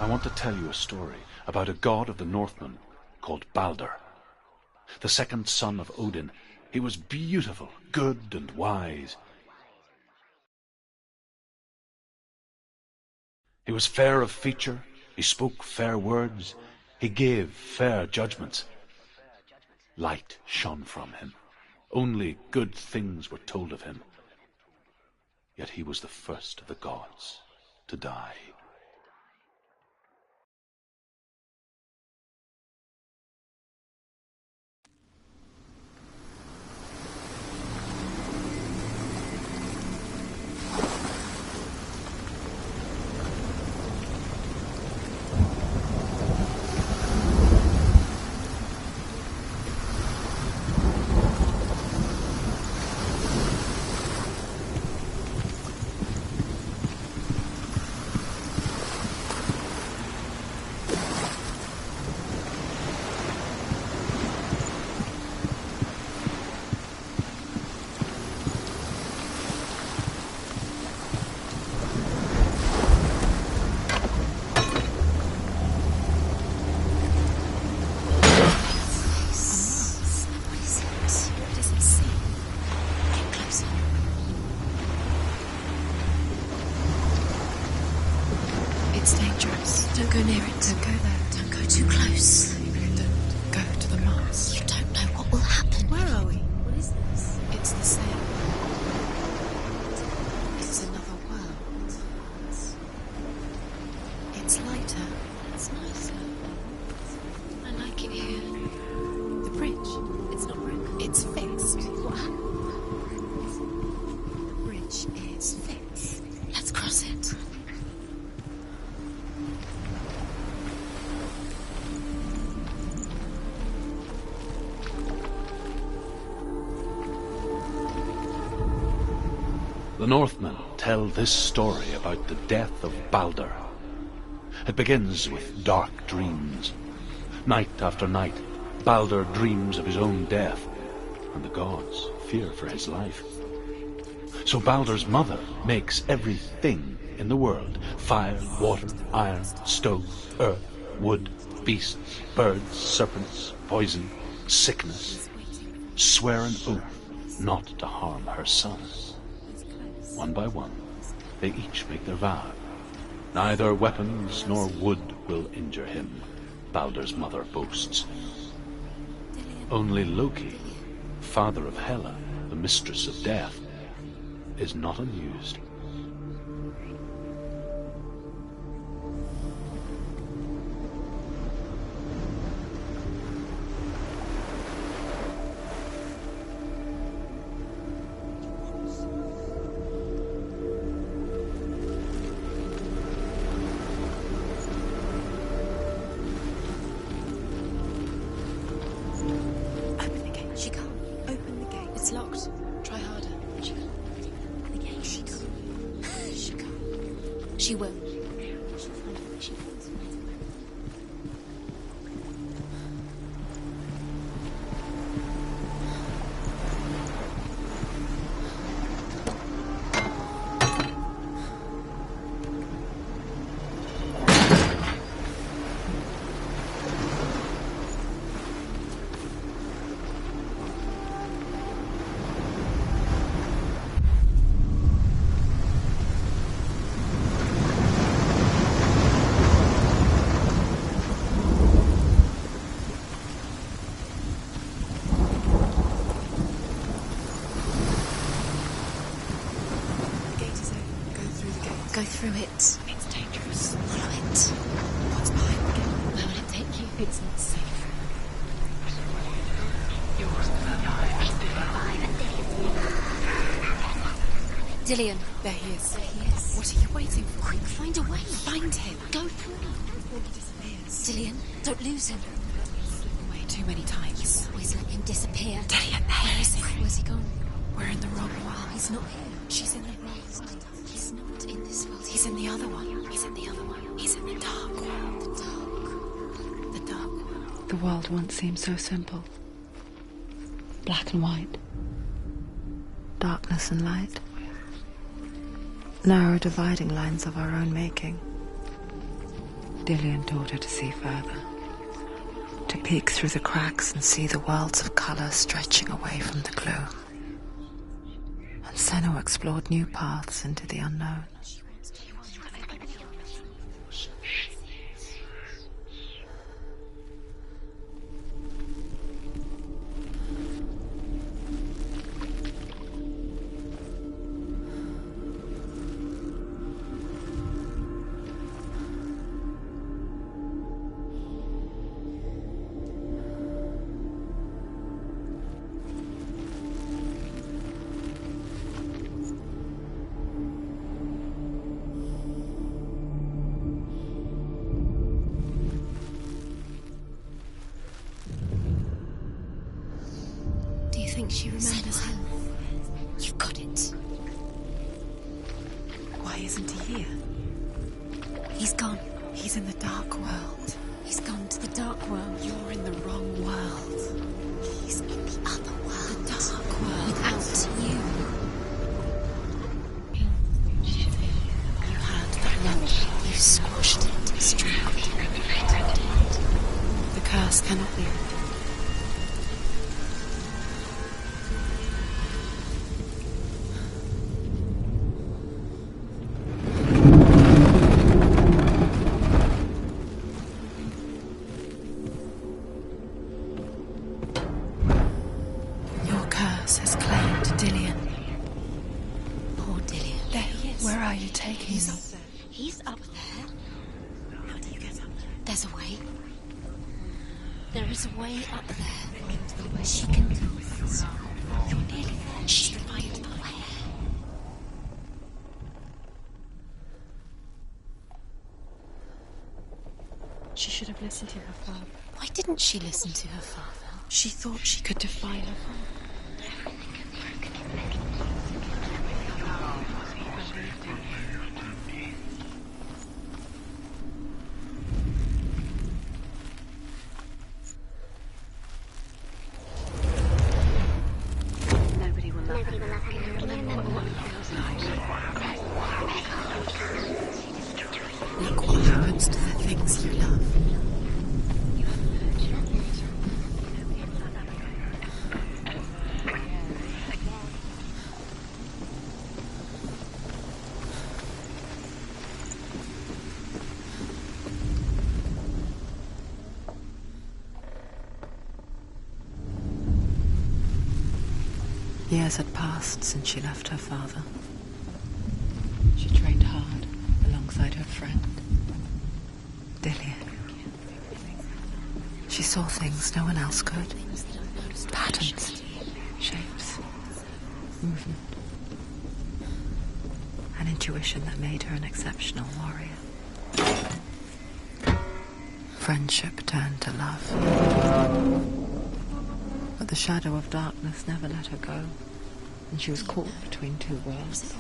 I want to tell you a story about a god of the Northmen called Balder. The second son of Odin. He was beautiful, good and wise. He was fair of feature, he spoke fair words, he gave fair judgments. Light shone from him. Only good things were told of him. Yet he was the first of the gods to die. It's dangerous. Don't go near it. Don't go there. Don't go too close. Don't go to the Mars. You don't know what will happen. Where are we? What is this? It's the same. It's another world. It's lighter. It's nicer. I like it here. The bridge. It's not broken. It's fixed. What happened? The bridge is fixed. Let's cross it. The Northmen tell this story about the death of Balder. It begins with dark dreams. Night after night, Balder dreams of his own death, and the gods fear for his life. So Balder's mother makes everything in the world: fire, water, iron, stone, earth, wood, beasts, birds, serpents, poison, sickness, swear an oath not to harm her son. One by one, they each make their vow. Neither weapons nor wood will injure him, Balder's mother boasts. Only Loki, father of Hela, the mistress of death, is not amused. Open the gate. She can't. Open the gate. It's locked. Try harder. She can't. Open the gate. She can't. She can't. She will. She'll find a way. She finds a way. The gate is open. Go through the gate. Go through it. It's dangerous. Follow it. What's behind the gate? Where will it take you? It's not safe. Dillion. There he is. There he is. What are you waiting for? Quick, find a way. Find him. Go through. Before he disappears. Dillion, don't lose him. Slip away too many times. Always let him disappear. Dillion, where is he? Where's he gone? We're in the wrong world. He's not here. She's in the wrong world. He's not in this world. He's in the other one. He's in the other one. He's in the dark world. The dark. The dark world. The world once seemed so simple. Black and white. Darkness and light. Narrow dividing lines of our own making. Dillian taught her to see further. To peek through the cracks and see the worlds of colour stretching away from the gloom. And Senna explored new paths into the unknown. Do you think she remembers him? You've got it. Why isn't he here? He's gone. He's in the dark world. He's gone to the dark world. You're in the wrong world. He's in the other world. The dark world. Without you. You had the lunch. You squashed it, strangled it. The curse cannot be. Your curse has claimed Dillian. Poor Dillian. There he is. Where are you taking me? He's up there. How do you get up there? There's a way. There is a way up there. She can do it. You're nearly there. She can find the way. She should have listened to her father. Why didn't she listen to her father? She thought she could defy her father. Nobody will love her. Look what happens to the things you love. Years had passed since she left her father. She trained hard alongside her friend, Dillian. She saw things no one else could. Patterns, shapes, movement. An intuition that made her an exceptional warrior. Friendship turned to love. But the shadow of darkness never let her go, and she was caught between two worlds.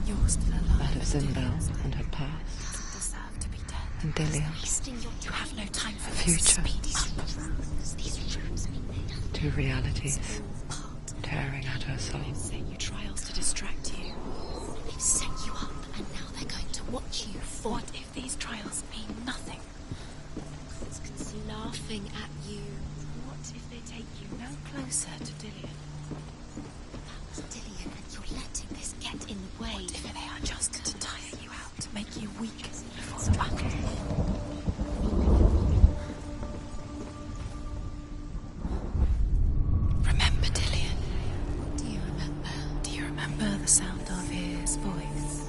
Yours still alive. That of Zimbel and her past, Deserve to be dead. and Dillian, You have no time for future. These rooms mean nothing. Two realities tearing at her soul. You trials to distract you. They've set you up, and now they're going to watch you fall. What if these trials mean nothing? It's laughing at you. What if they take you no closer to Dillian? That was Dillian, and you're letting this get in the way. What if they are just to tire you out, to make you weak before the battle? Remember Dillian? Do you remember? Do you remember the sound of his voice?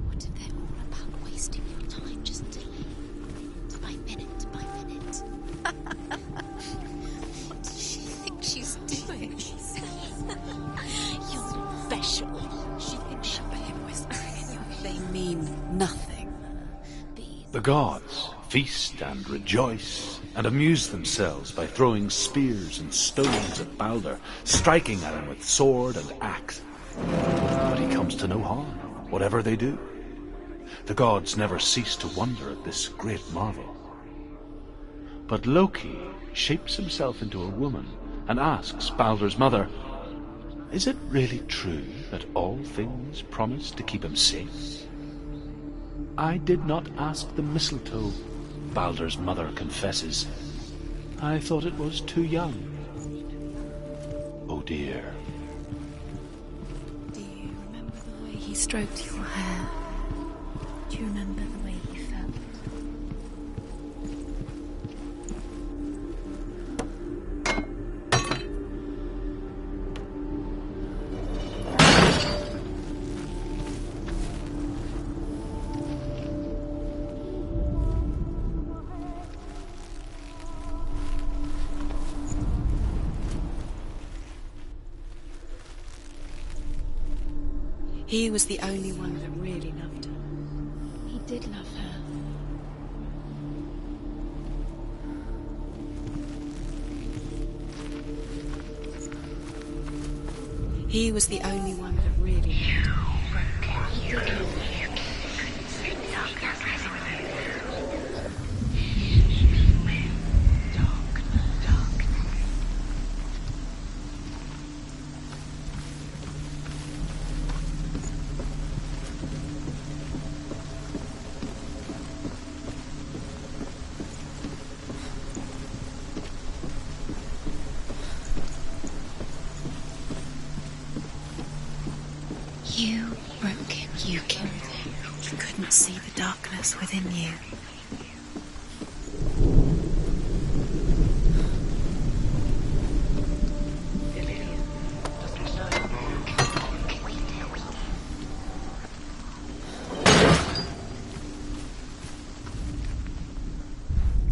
What if they're all about wasting your time just by minute by minute? What does she think she's doing? You're special. She thinks she'll be whispering in your ear. They mean nothing. The gods feast and rejoice and amuse themselves by throwing spears and stones at Balder, striking at him with sword and axe. But he comes to no harm, whatever they do. The gods never cease to wonder at this great marvel. But Loki shapes himself into a woman and asks Balder's mother, "Is it really true that all things promise to keep him safe?" "I did not ask the mistletoe," Balder's mother confesses. "I thought it was too young." Oh dear. Do you remember the way he stroked your hair? Do you remember the way he felt? He was the only one that really loved her. He did love her. He was the only one that really loved her. He did love her. You broke him, you killed him. You couldn't see the darkness within you.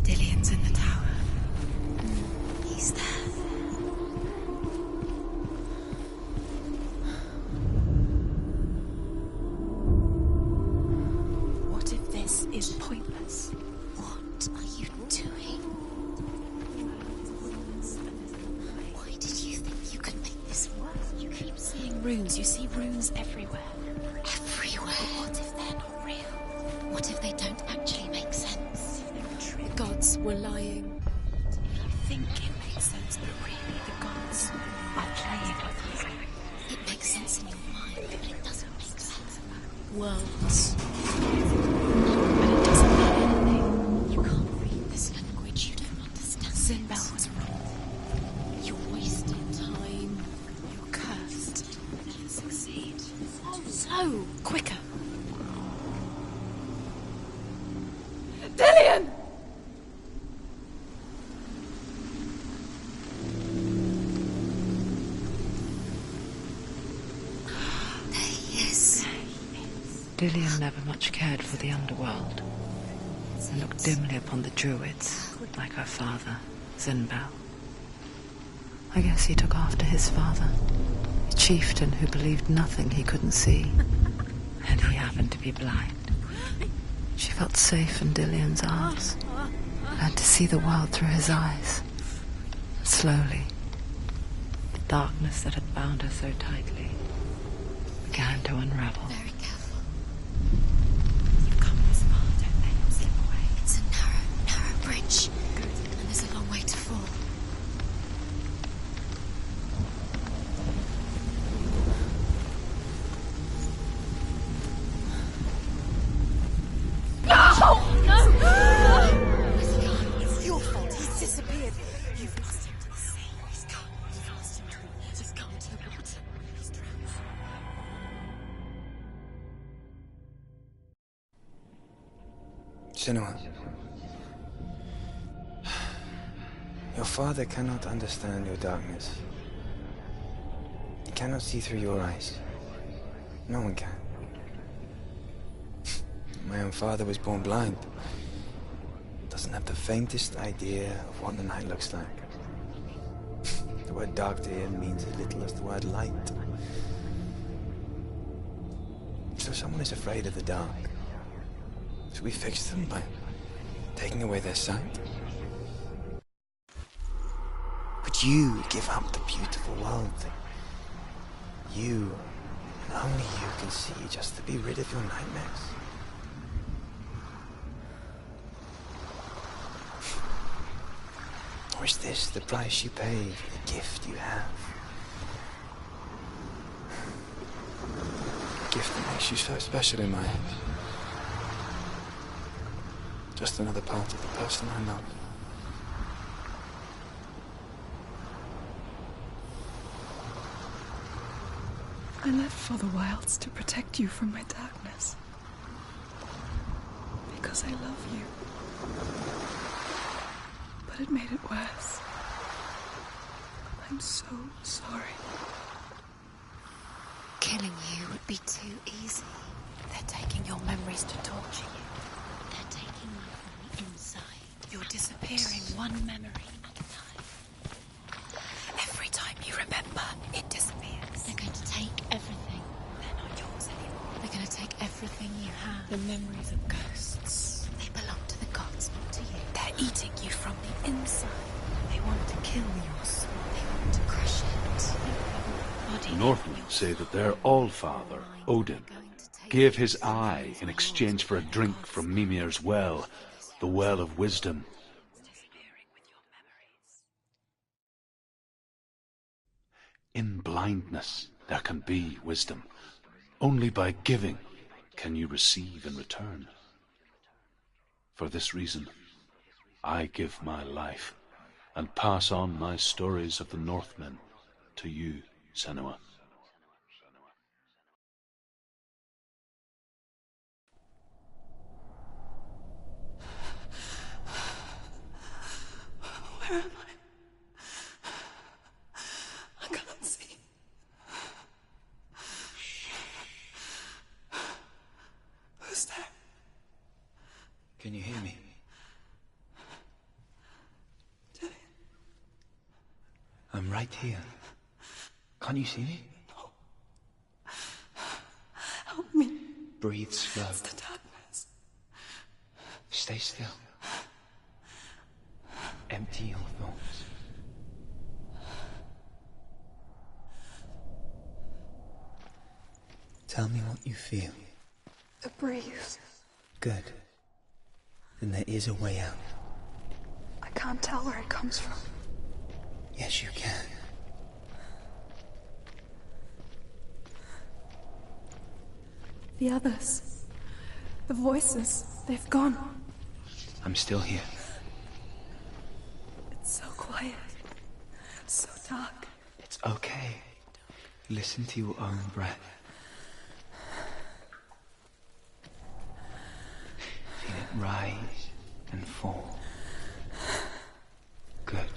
Dillian's in the tower. He's there. Is pointless. What are you doing? Why did you think you could make this work? You keep seeing runes. You see runes everywhere. Everywhere. What if they're not real? What if they don't actually make sense? The gods were lying. If you think it makes sense, but really the gods are playing with you. It makes sense in your mind, but it doesn't make sense. Worlds. Sinbel was wrong. You're wasting time. You're cursed. You'll never succeed. So, quicker. Dillian! There he is. Dillian never much cared for the underworld, and looked dimly upon the druids, like her father, Sinbel. I guess he took after his father, a chieftain who believed nothing he couldn't see, and he happened to be blind. She felt safe in Dillian's arms, learned to see the world through his eyes. And slowly, the darkness that had bound her so tightly began to unravel. Very careful. You've come this far, don't let him slip away. It's a narrow bridge. And there's a long way to fall. It's your fault. He's disappeared. You've lost him to the sea. He's gone. You've lost him to him. He's gone to the water. He's drowned. Senua, your father cannot understand your darkness. He cannot see through your eyes. No one can. My own father was born blind. Doesn't have the faintest idea of what the night looks like. The word dark to him means as little as the word light. So someone is afraid of the dark. So we fix them by taking away their sight. But you give up the beautiful world that you, and only you, can see just to be rid of your nightmares. Or is this the price you pay for the gift you have? A gift that makes you so special in my eyes. Just another part of the person I love. I left for the wilds to protect you from my darkness. Because I love you. But it made it worse. I'm so sorry. Killing you would be too easy. They're taking your memories to torture you. They're taking you from the inside. You're disappearing one memory at a time. Every time you remember, it disappears. They're going to take everything. They're not yours anymore. They're going to take everything you have. The memories of ghosts. They belong to the gods, not to you. They're eating you from the inside. They want to kill your soul. They want to crush it. The Northmen say that their Allfather, Odin, gave his eye in exchange for a drink from Mimir's well, the well of wisdom. In blindness there can be wisdom. Only by giving can you receive in return. For this reason, I give my life and pass on my stories of the Northmen to you, Senua. Where am I? I can't see. Who's there? Can you hear me? Dillian. I'm right here. Can't you see me? No. Help me. Breathe slow. It's the darkness. Stay still. Empty your thoughts. Tell me what you feel. The breeze. Good. Then there is a way out. I can't tell where it comes from. Yes, you can. The others. The voices. They've gone. I'm still here. It's so quiet. So dark. It's okay. Listen to your own breath. Feel it rise and fall. Good.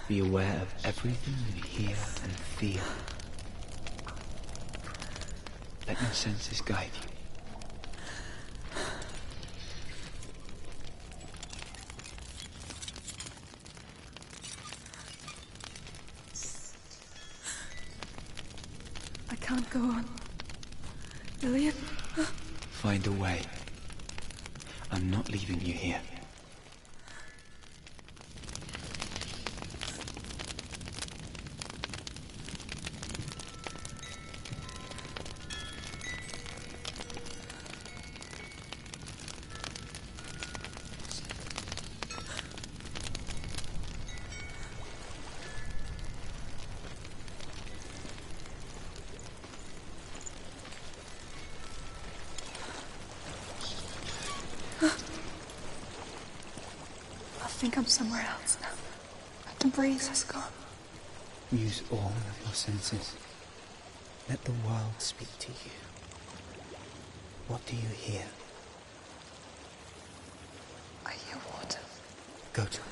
Be aware of everything you hear and feel. Let your senses guide you. I can't go on. Dillian? Find a way. I'm not leaving you here. I think I'm somewhere else now. The breeze has gone. Use all of your senses. Let the world speak to you. What do you hear? I hear water. Go to it.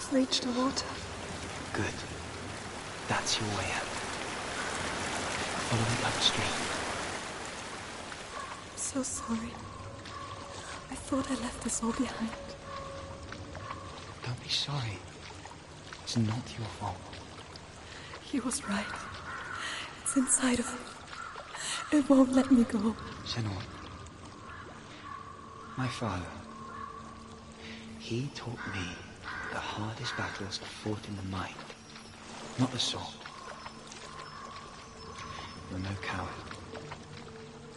I've reached the water. Good. That's your way out. Follow it upstream. I'm so sorry. I thought I left us all behind. Don't be sorry. It's not your fault. He was right. It's inside of me. It won't let me go. Senor, my father, he taught me the hardest battles are fought in the mind, not the sword. You're no coward.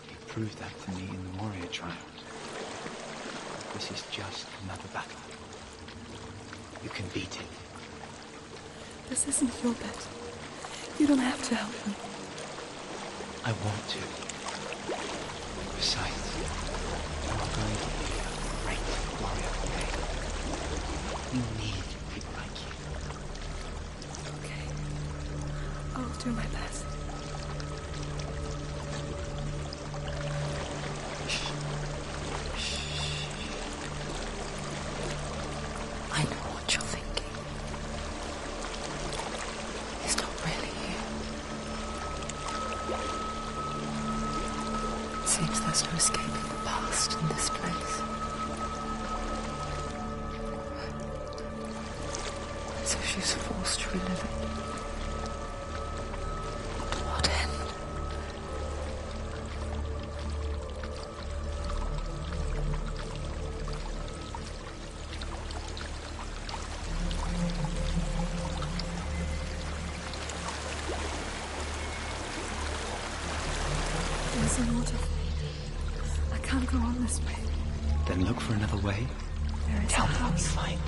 He proved that to me in the warrior trials. This is just another battle. You can beat it. This isn't your bet. You don't have to help me. I want to. Besides, you are going to be a great warrior one day. You need people like you. Okay. I'll do my best. I know what you're thinking. He's not really here. It seems there's no escaping the past in this place. So she's forced to relive it. To what end? There's a waterfall. I can't go on this way. Then look for another way. There is Tell a me what you house. find.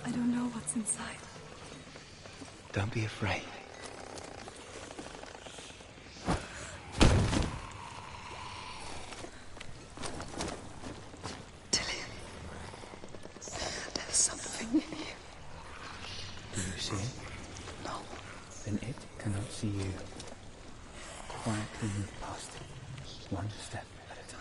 I don't know what's inside. Don't be afraid. Tilly, there's something in you. Do you see it? No. Then it cannot see you. Quietly move past it, one step at a time.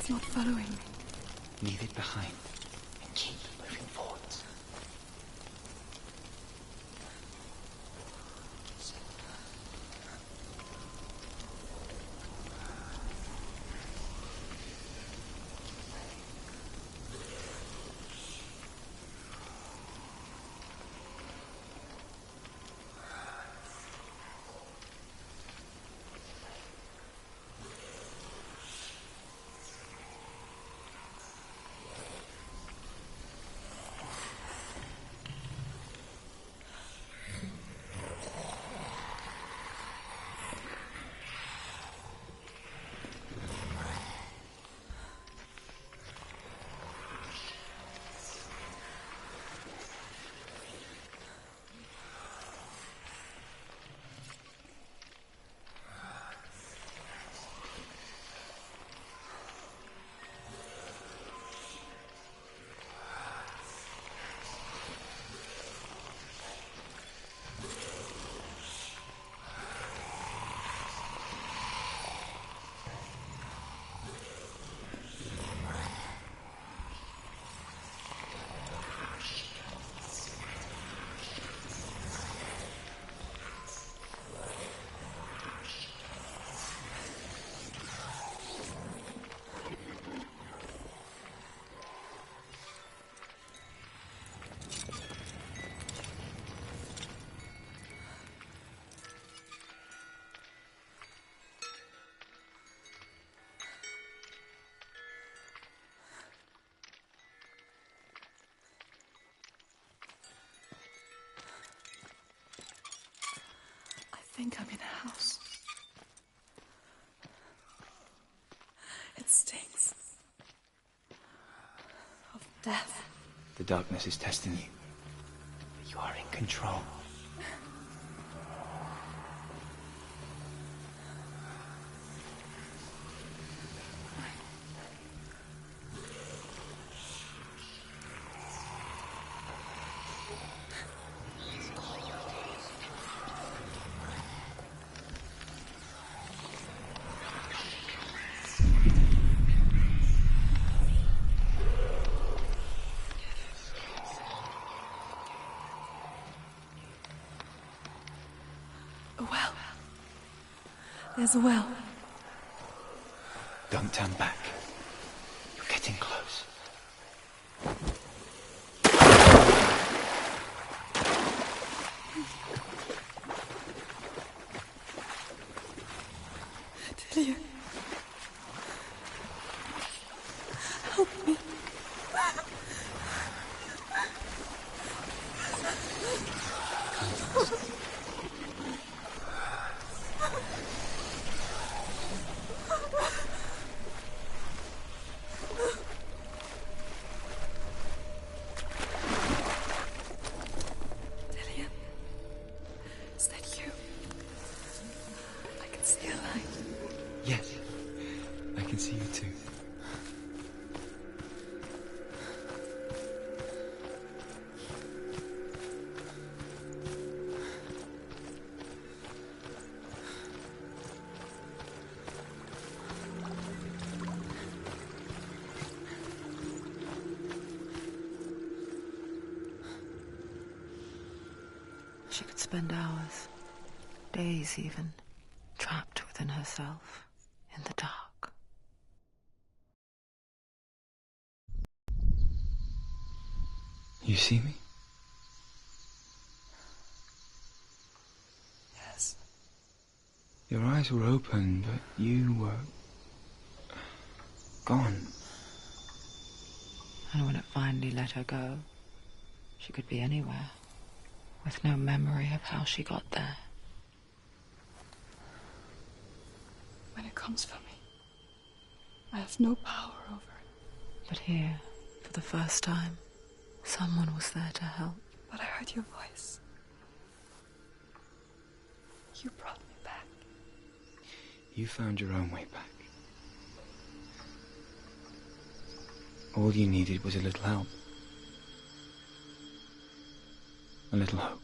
It's not following me. Leave it behind and keep moving forwards. I think I'm in a house. It stinks of death. The darkness is testing you. But you are in control. A well. There's a well. Don't turn back. You're getting close. Delia. Help me. Delia. Is that you? I can see a light. Yes, I can see you too. She could spend hours, days even, trapped within herself, in the dark. You see me? Yes. Your eyes were open, but you were gone. And when it finally let her go, she could be anywhere, with no memory of how she got there. When it comes for me, I have no power over it. But here, for the first time, someone was there to help. But I heard your voice. You brought me back. You found your own way back. All you needed was a little help. A little hope.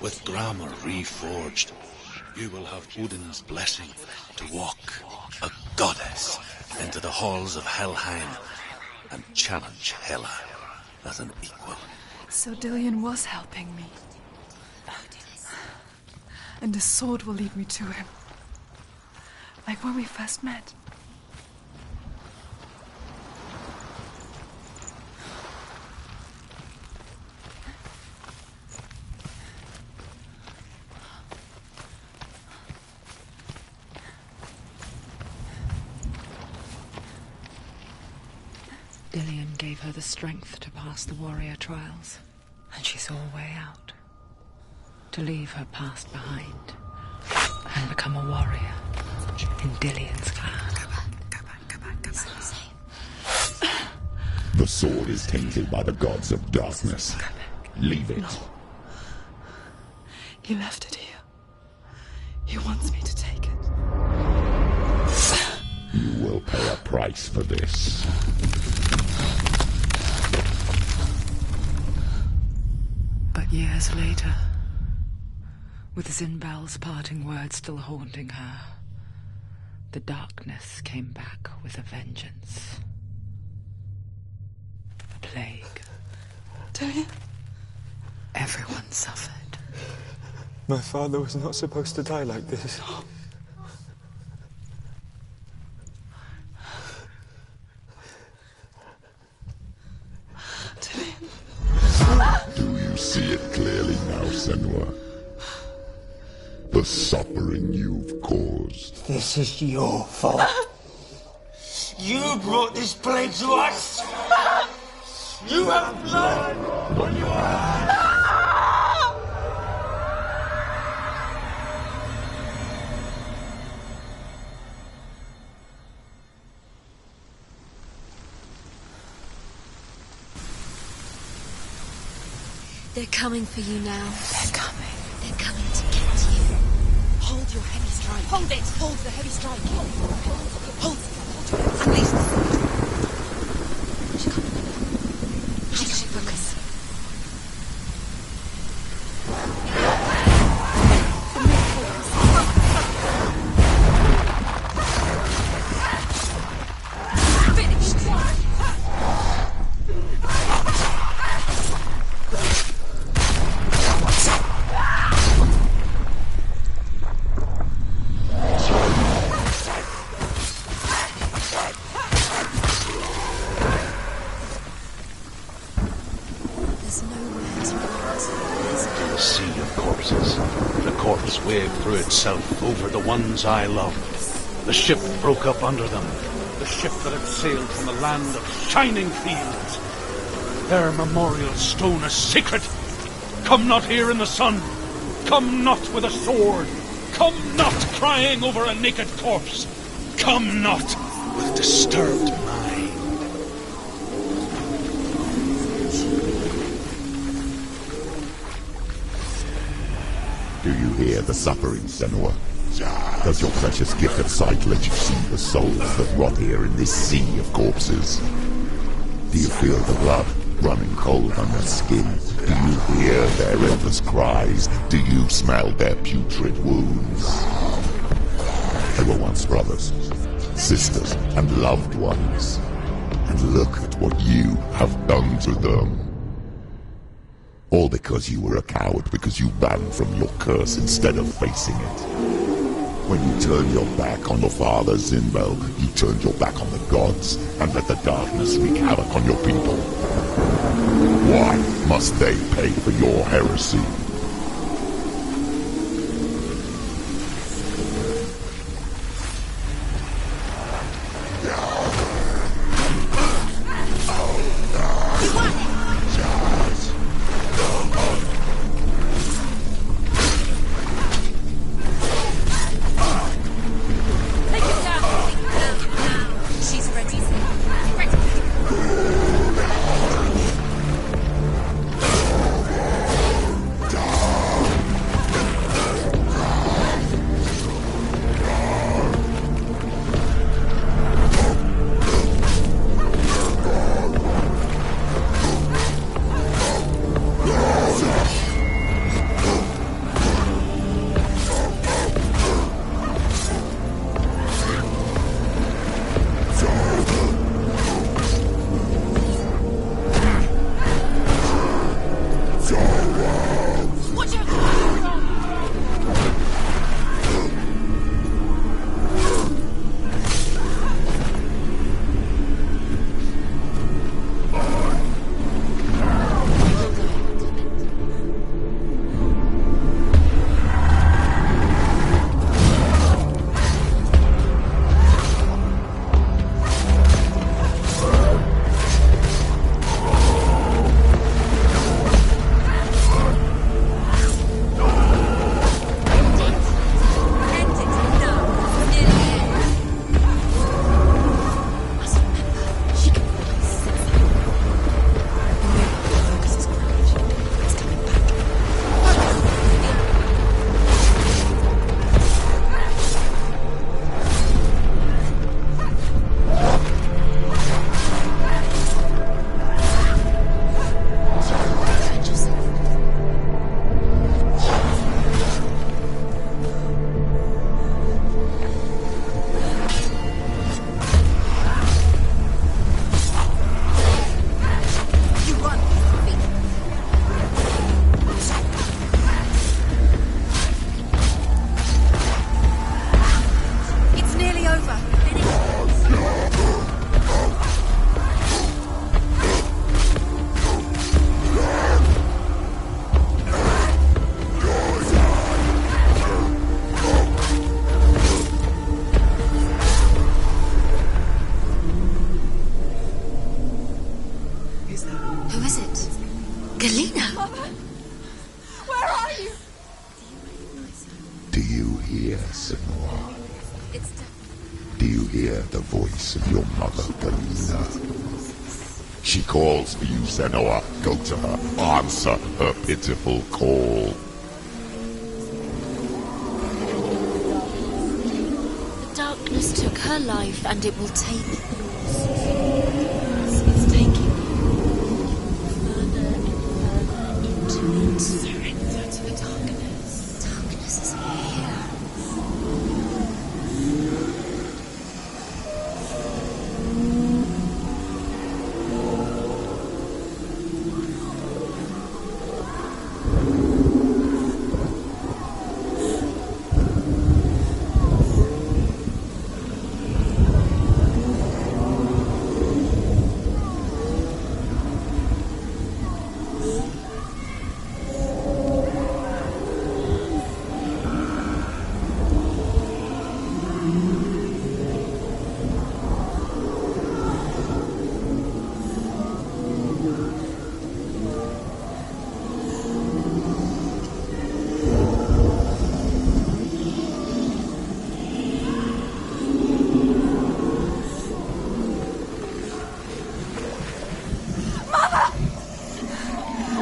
With grammar reforged, you will have Odin's blessing to walk, a goddess, into the halls of Helheim and challenge Hela as an equal. So Dillion was helping me. And the sword will lead me to him. Like when we first met. Dillion gave her the strength to pass the warrior trials, and she saw a way out. To leave her past behind and become a warrior in Dillion's clan. Go back. The sword is tainted by the gods of darkness. Leave it. No. He left it here. He wants me to take it. You will pay a price for this. But years later, with Zinbel's parting words still haunting her, the darkness came back with a vengeance. A plague. Dillion? Everyone suffered. My father was not supposed to die like this. Do you see it clearly now, Senua? The suffering you've caused. This is your fault. You brought this plague to us. You have blood on your hands. They're coming for you now. They're coming. They're coming to get you. Hold your heavy strike. Hold it! Hold the heavy strike. Hold it. Unleash the sword. She's coming. She's focus. Waved through itself over the ones I loved. The ship broke up under them. The ship that had sailed from the land of shining fields. Their memorial stone is sacred. Come not here in the sun. Come not with a sword. Come not crying over a naked corpse. Come not with disturbed mind. Do you hear the suffering, Senua? Does your precious gift of sight let you see the souls that rot here in this sea of corpses? Do you feel the blood running cold on your skin? Do you hear their endless cries? Do you smell their putrid wounds? They were once brothers, sisters, and loved ones. And look at what you have done to them. All because you were a coward, because you ran from your curse instead of facing it. When you turned your back on your father, Zinbel, you turned your back on the gods, and let the darkness wreak havoc on your people. Why must they pay for your heresy? Do you hear, Senua? Do you hear the voice of your mother, Galina? She calls for you, Senua. Go to her. Answer her pitiful call. The darkness took her life, and it will take yours. It's taking you further and further into it. Surrender to the darkness. Darkness is here.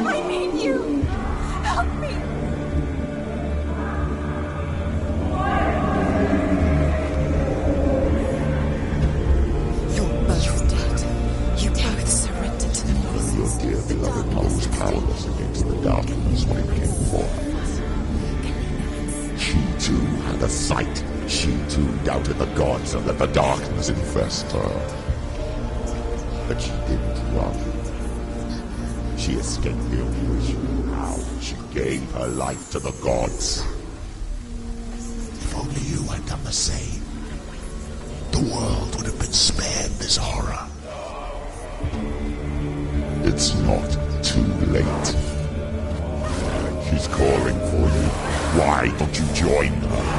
I need you! Help me! You're both dead. You both surrendered to the voices. Your dear beloved mother was powerless against the darkness when it came for her. She too had a sight. She too doubted the gods and let the darkness infest her. But she didn't run. She escaped the only way she knew how. She gave her life to the gods. If only you had done the same, the world would have been spared this horror. It's not too late. She's calling for you. Why don't you join her?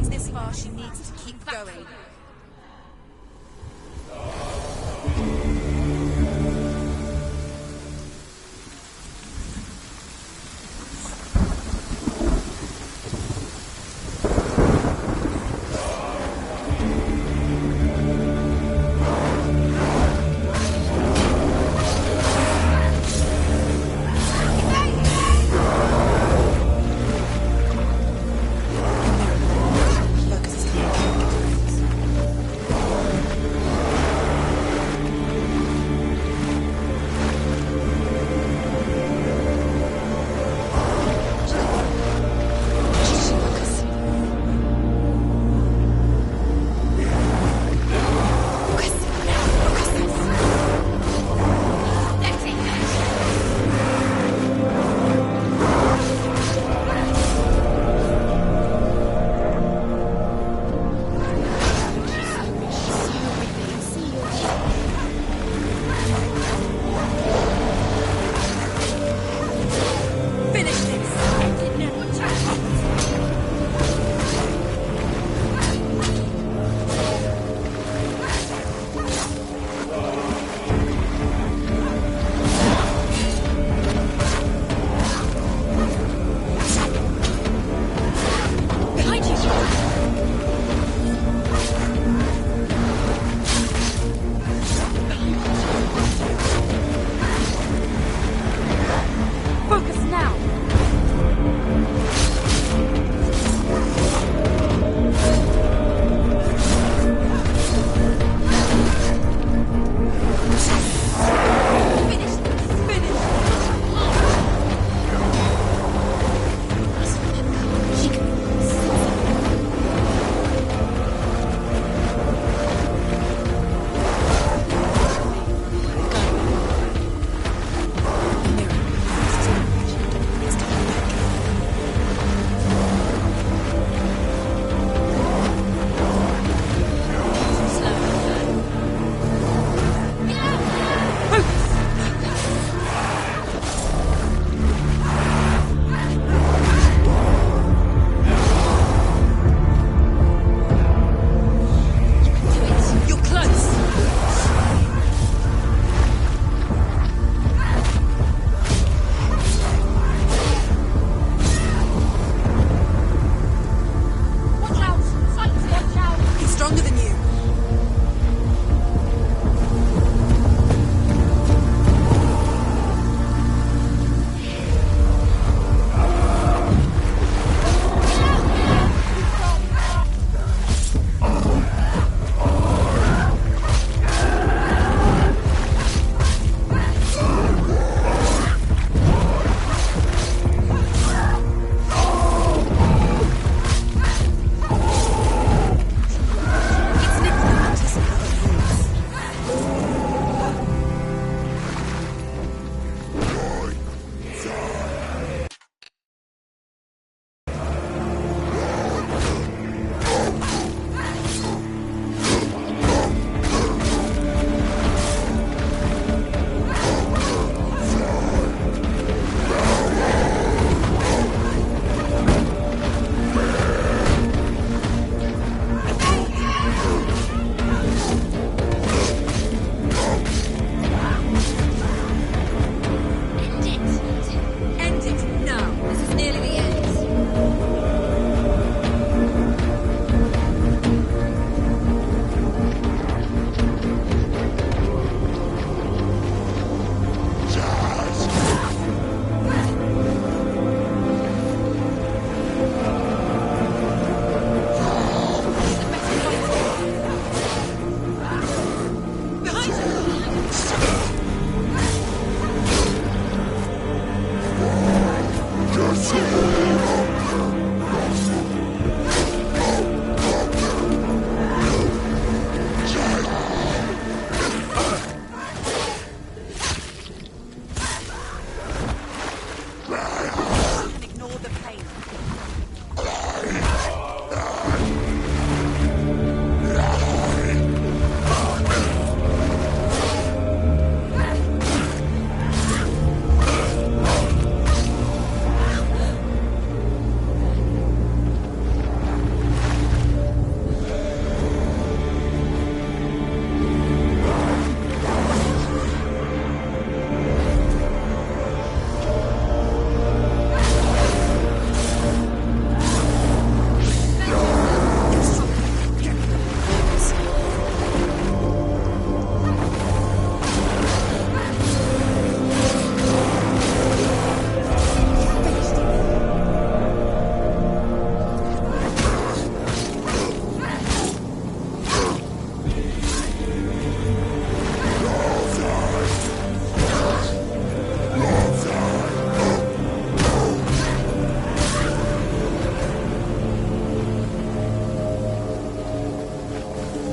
come this far, she needs to keep going. It's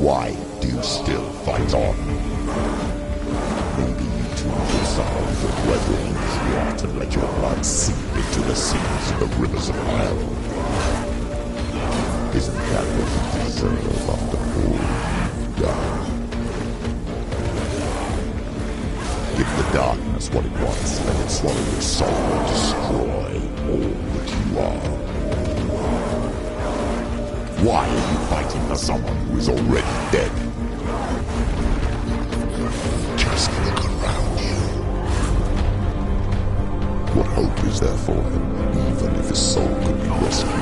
Why do you still fight on? Maybe you too will suffer with your brethren as rot and let your blood seep into the seas of the rivers of hell. Isn't that what you deserve after all you've done? Give the darkness what it wants, let it swallow your soul and destroy all that you are. Why are you fighting for someone who is already dead? Just look around you. What hope is there for him, even if his soul could be rescued?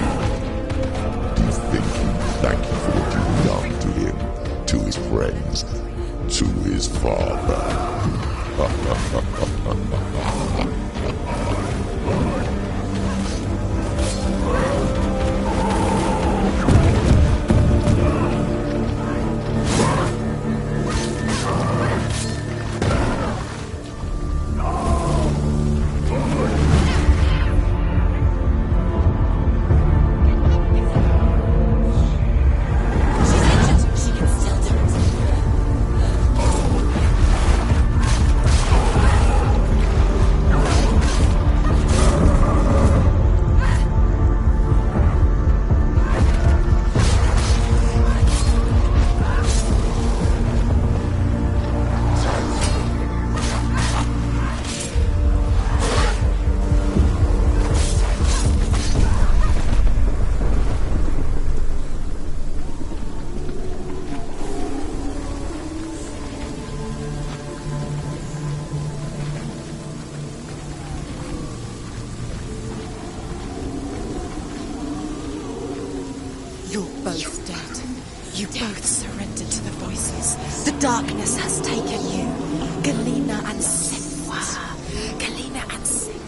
Do you think he'd thank you for what you've done to him, to his friends, to his father? You're both dead. You both surrendered to the voices. The darkness has taken you. Galena and Sinwa. Galena and Sinwa.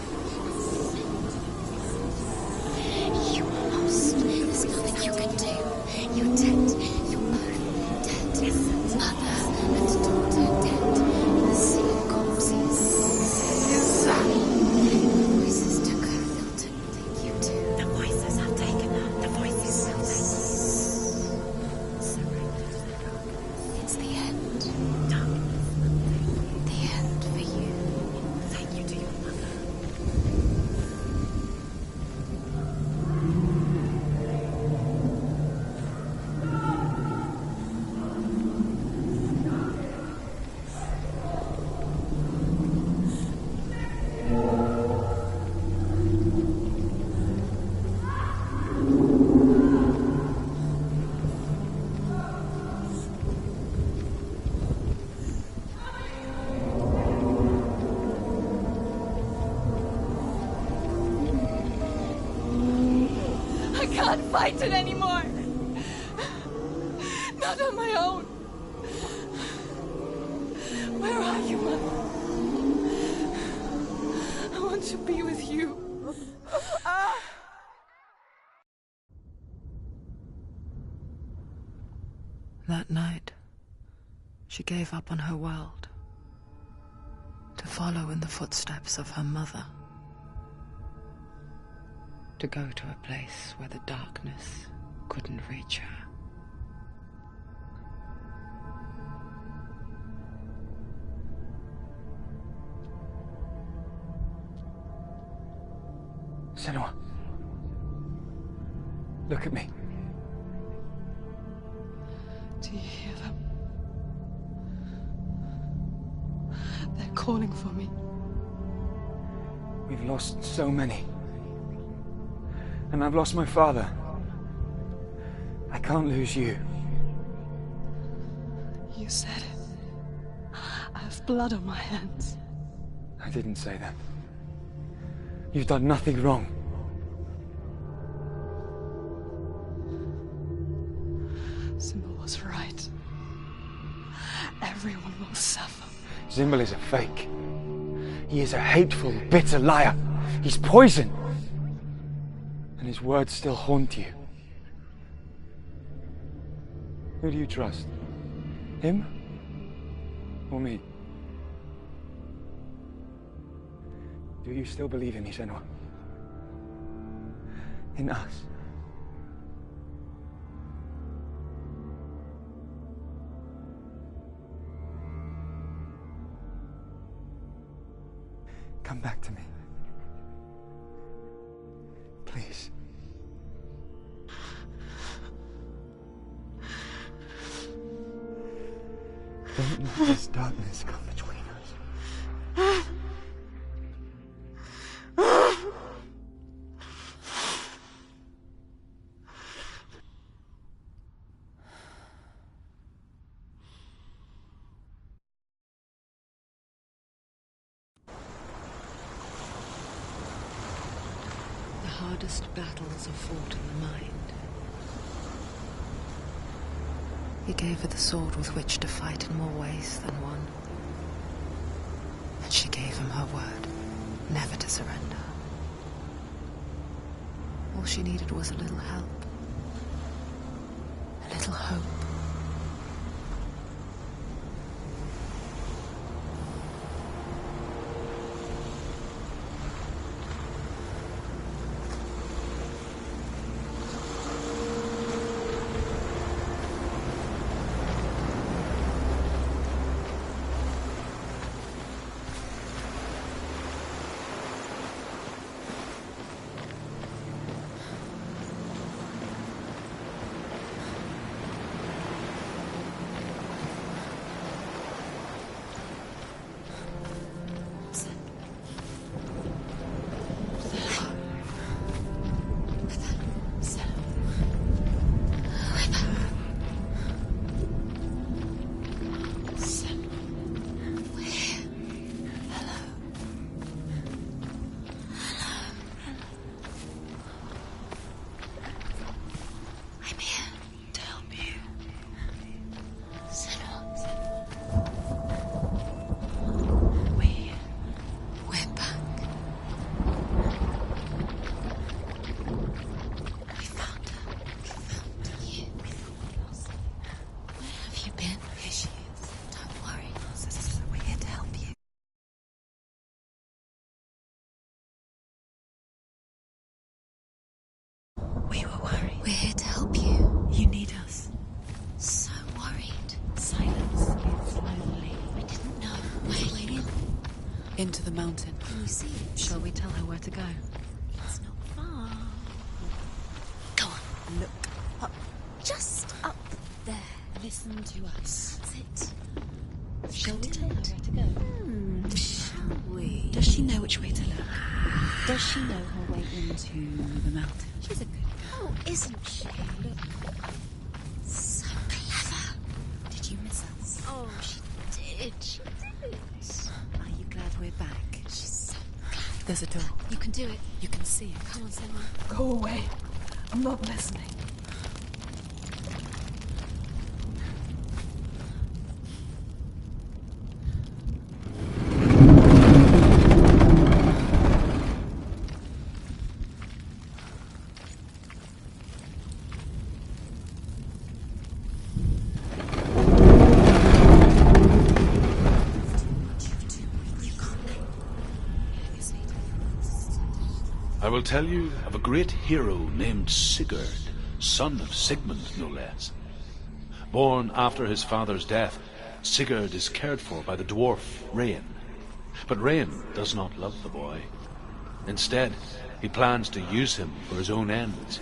You are lost. There's nothing you can do. You're dead. You're both dead. Mother and daughter dead. The sea of corpses. The voices took her. They'll take you too. The voices have taken her. The voices will take her. It's the end. The end for you. Take you to your mother. I can't fight it anymore. Not on my own. Where are you, Mother? I want to be with you. That night, she gave up on her world to follow in the footsteps of her mother, to go to a place where the darkness couldn't reach her. Senua. Look at me. Do you hear them? They're calling for me. We've lost so many. And I've lost my father. I can't lose you. You said it. I have blood on my hands. I didn't say that. You've done nothing wrong. Symbol was right. Everyone will suffer. Zimbel is a fake. He is a hateful, bitter liar. He's poison. And his words still haunt you. Who do you trust? Him? Or me? Do you still believe in me, Senua? In us? Come back to me. Please. Don't let this darkness come between us. The hardest battles are fought in the mind. He gave her the sword with which to fight in more ways than one. And she gave him her word, never to surrender. All she needed was a little help, a little hope. We're here to help you. You need us. So worried. Silence. Slowly. I didn't know. Where are you? Into the mountain. Can you see it? Shall we tell her where to go? It's not far. Go on. Look up. Just up there. Listen to us. That's it. Shall we tell her where to go? Shall we? Does she know which way to look? Does she know her way into the mountain? She's a good girl. Oh, isn't she? Look. So clever. Did you miss us? Oh, she did. She did. Are you glad we're back? She's so glad. There's a door. You can do it. You can see it. Come on, Selma. Go away. I'm not listening. I will tell you of a great hero named Sigurd, son of Sigmund, no less. Born after his father's death, Sigurd is cared for by the dwarf Rain. But Rain does not love the boy. Instead, he plans to use him for his own ends.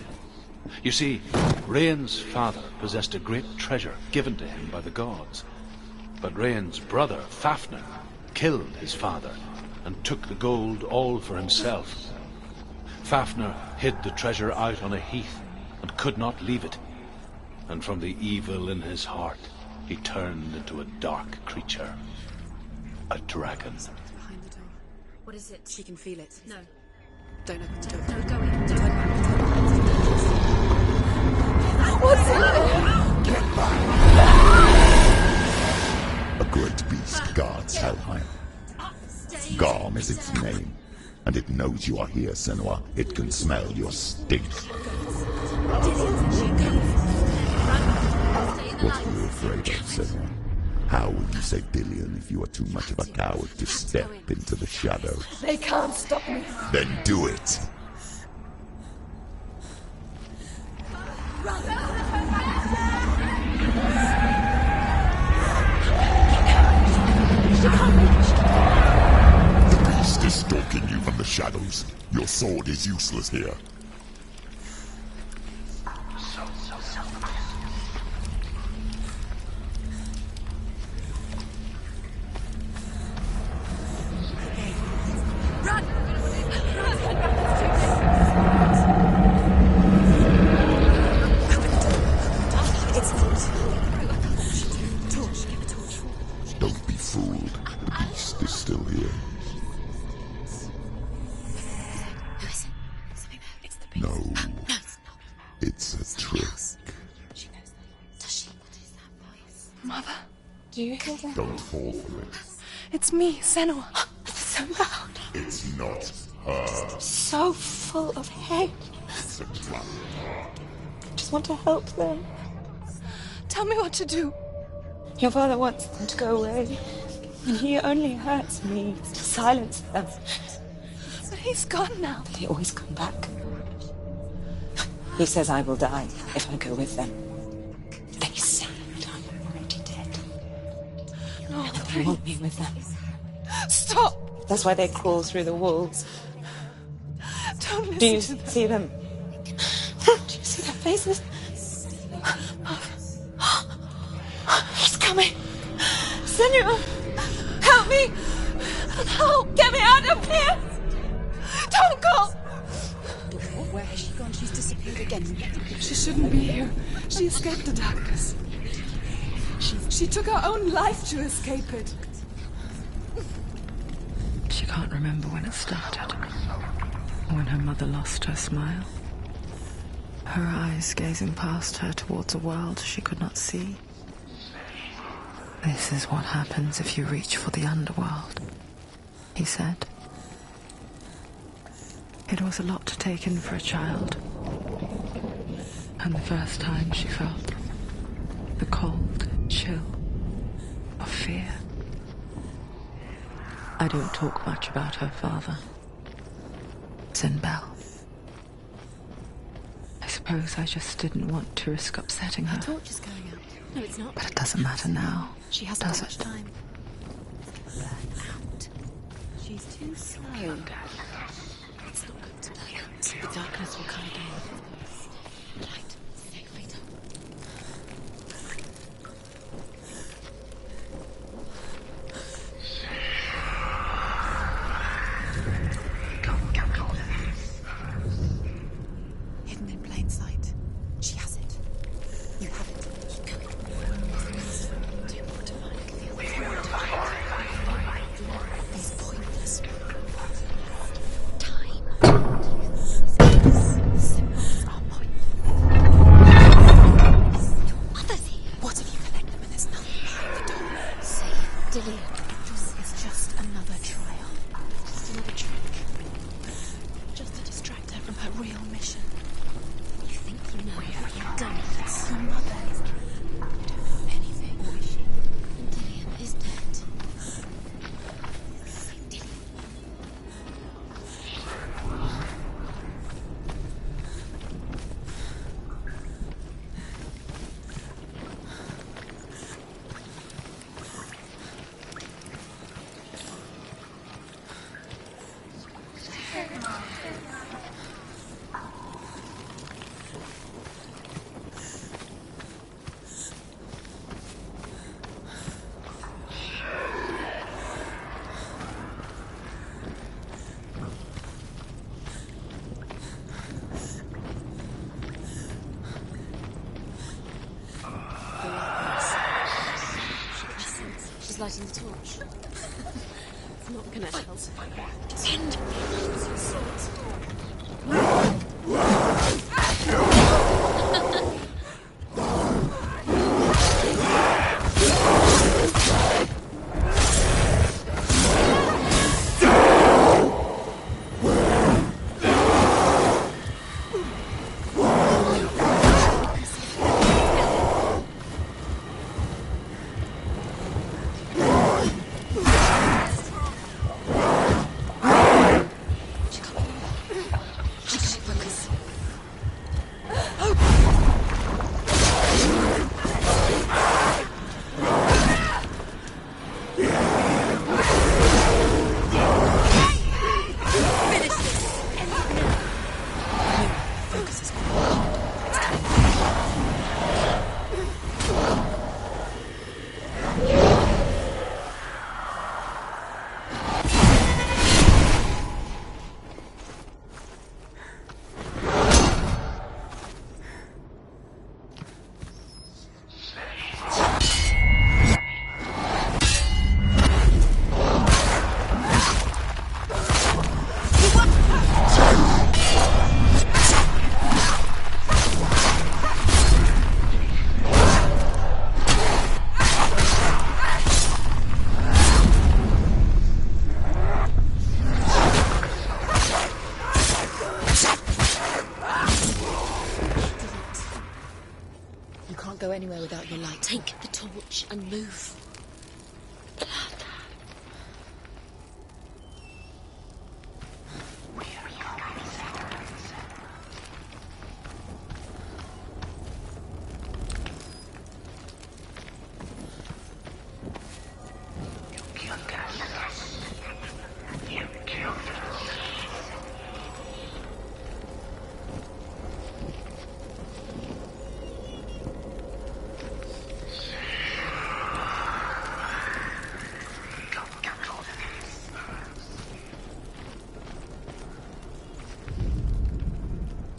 You see, Rain's father possessed a great treasure given to him by the gods. But Rain's brother, Fafnir, killed his father and took the gold all for himself. Fafnir hid the treasure out on a heath and could not leave it. And from the evil in his heart, he turned into a dark creature. A dragon. Behind the door. What is it? She can feel it. No. Don't open the door. No, go in. Don't Turn around. Turn around. What's in there? Get back! A great beast guards Helheim. Garm is its name, and it knows you are here, Senua. It can smell your stink. What are you afraid of, Senua? How will you save Dillion if you are too much of a coward to step into the shadow? They can't stop me. Then do it! The beast is stalking you from the shadows. Your sword is useless here. Don't be fooled. The beast is still here. No, it's a trick. Mother, do you hear that? Don't fall for it. It's me, Senua. It's so loud. It's not her. So full of hate. It's a trap. I just want to help them. Tell me what to do. Your father wants them to go away. And he only hurts me to silence them. But he's gone now. They always come back. He says I will die if I go with them. They say that I'm already dead. No, They don't want me with them. stop! That's why they crawl through the walls. Don't listen Do you to them. see them? Do you see their faces? He's coming. Senua, help me! Help! Get me out of here! Don't go! Where has she gone? She's disappeared again. She shouldn't be here. She escaped the darkness. She took her own life to escape it. She can't remember when it started. When her mother lost her smile. Her eyes gazing past her towards a world she could not see. This is what happens if you reach for the underworld, he said. It was a lot to take in for a child. And the first time she felt the cold chill of fear. I don't talk much about her father, Sinbel. I suppose I just didn't want to risk upsetting her. The torch is going out. No, it's not. But it doesn't matter now, She hasn't does got much it? time. Burn out. She's too slow. It's not going to burn out. The darkness will come again. Right. Stay later. Hidden in plain sight. She has it. You have it. Keep going. Do you want to find it? It's pointless. Time. Symbols are pointless. Your mother's here. What if you collect them and there's nothing behind the door? Say it, Dillian. It's just another trial. Just another trick. Just to distract her from her real mission. You think you know what you've done? Your mother is dead. You don't know anything, or is she? Dillian is dead. Dillian. She's lighting the torch. It's not gonna help. Send can't go anywhere without your light. Take the torch and move. Blood.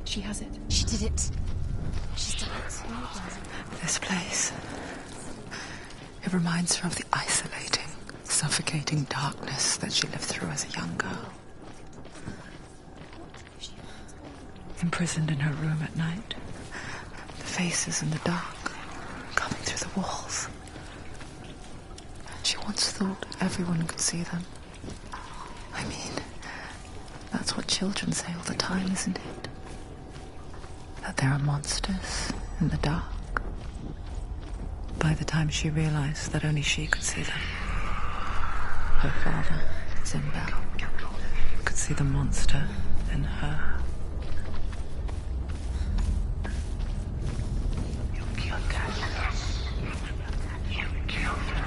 She has it. She did it. She's done it. This place. It reminds her of the isolating, suffocating darkness that she lived through as a young girl. Imprisoned in her room at night. The faces in the dark, coming through the walls. She once thought everyone could see them. I mean, that's what children say all the time, isn't it? That there are monsters in the dark. By the time she realized that only she could see them, her father, Zimbel, could see the monster in her. You killed her. You killed her.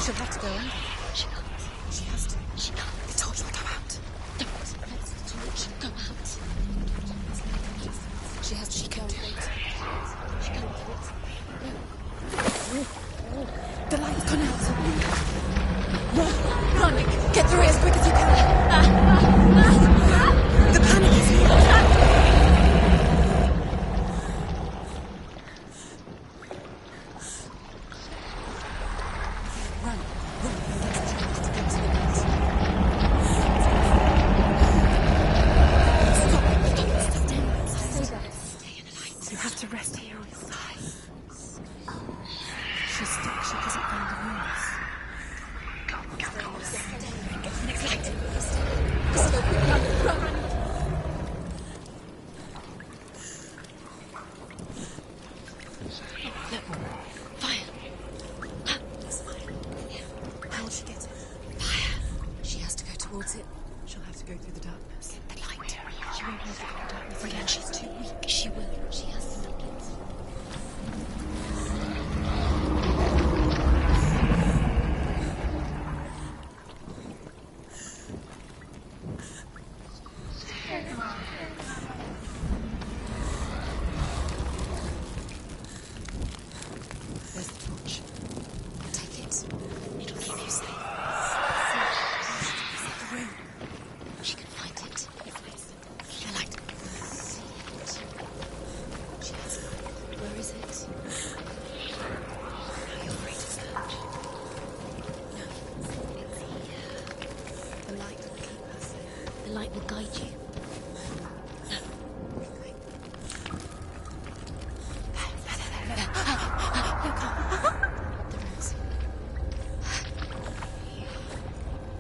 She'll have to go under. She can't. She has to. She can't. The torch will go out. Don't let the torch go out. She has to. She can't do it. She can't do it. The light's gone out. Run! Get through it as quick as you can. The panic is here. Run. You have to rest here on the side. She's stuck. She hasn't found the rooms. Fire. How will she get it? Fire. She has to go towards it. She'll have to go through the darkness. The light. She won't be able to get the darkness again. She's too weak. She will. She has to make it. Where's the torch? Take it. It'll keep you safe. The room. She can find it. The light. See it. She has it. Where is it? Now you're free to search. No. It's here. The light will keep us safe. The light will guide you. No. The rooms.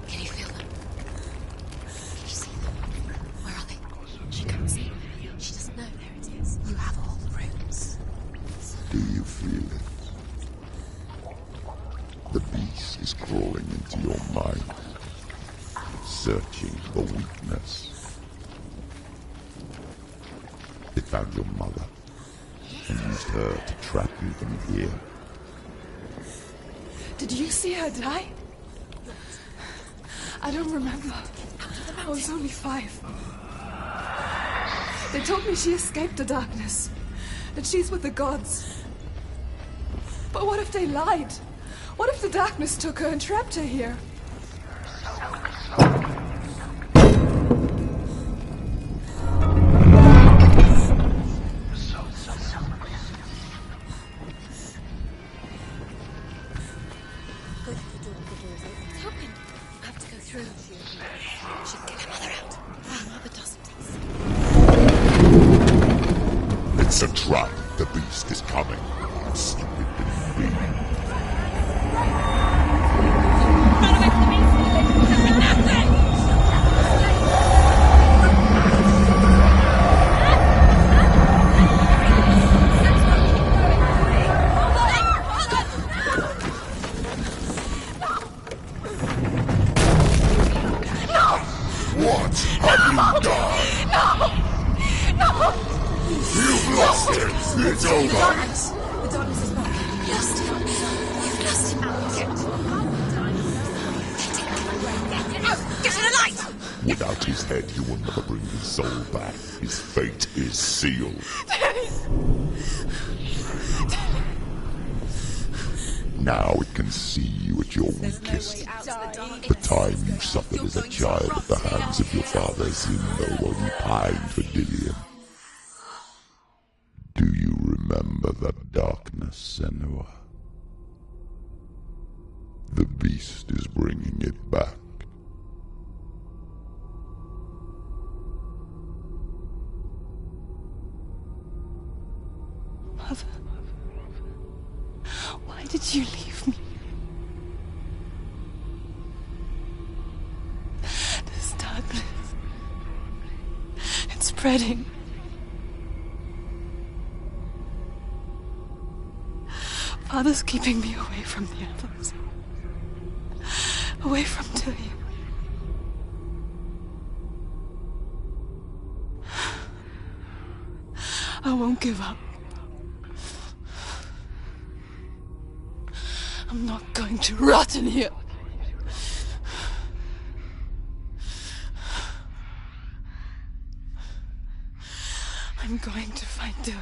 Can you feel them? Can you see them? Where are they? She can't see them. She doesn't know. There it is. You have all the rooms. Do you feel it? The beast is crawling into your mind, searching for weakness. It found your mother and used her to trap you from here. Did you see her die? I don't remember. I was only 5. They told me she escaped the darkness, that she's with the gods. But what if they lied? What if the darkness took her and trapped her here? It's open. I have to go through. She can get her mother out. Her mother doesn't. It's a trap. The beast is coming. Stupid bee. Run away from the beast. Nothing. What have you done? No! You've lost it. It's over. The darkness is back. Lost him. You've lost him. Get it out. Get to the light. Without his head, you will never bring his soul back. His fate is sealed. Now it can see you at your weakest. The time you suffered as a child at the hands of your father Zindo while you pined for Dillian. Do you remember that darkness, Senua? The beast is bringing it back. Mother, why did you leave me? This darkness, it's spreading. Father's keeping me away from the others. Away from Dillian. I won't give up. I'm not going to rot in here. I'm going to find Dewey.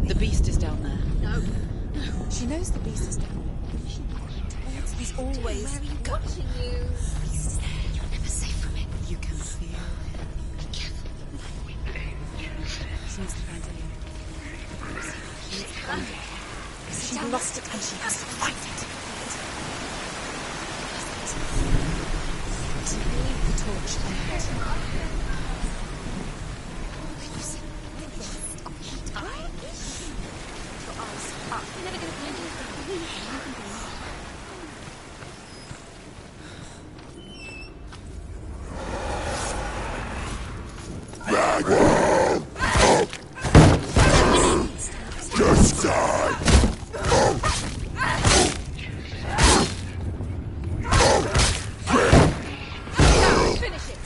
The beast is down there. No. She knows the beast is down there. He's always Where are you watching you? The beast is there. You're never safe from it. You can feel him. Be careful. She needs to find him. She needs to find him. She lost it and she has to find it. The torch on the head. Can you see? Your eyes up. You're never going to find anything. Just die! Finish it.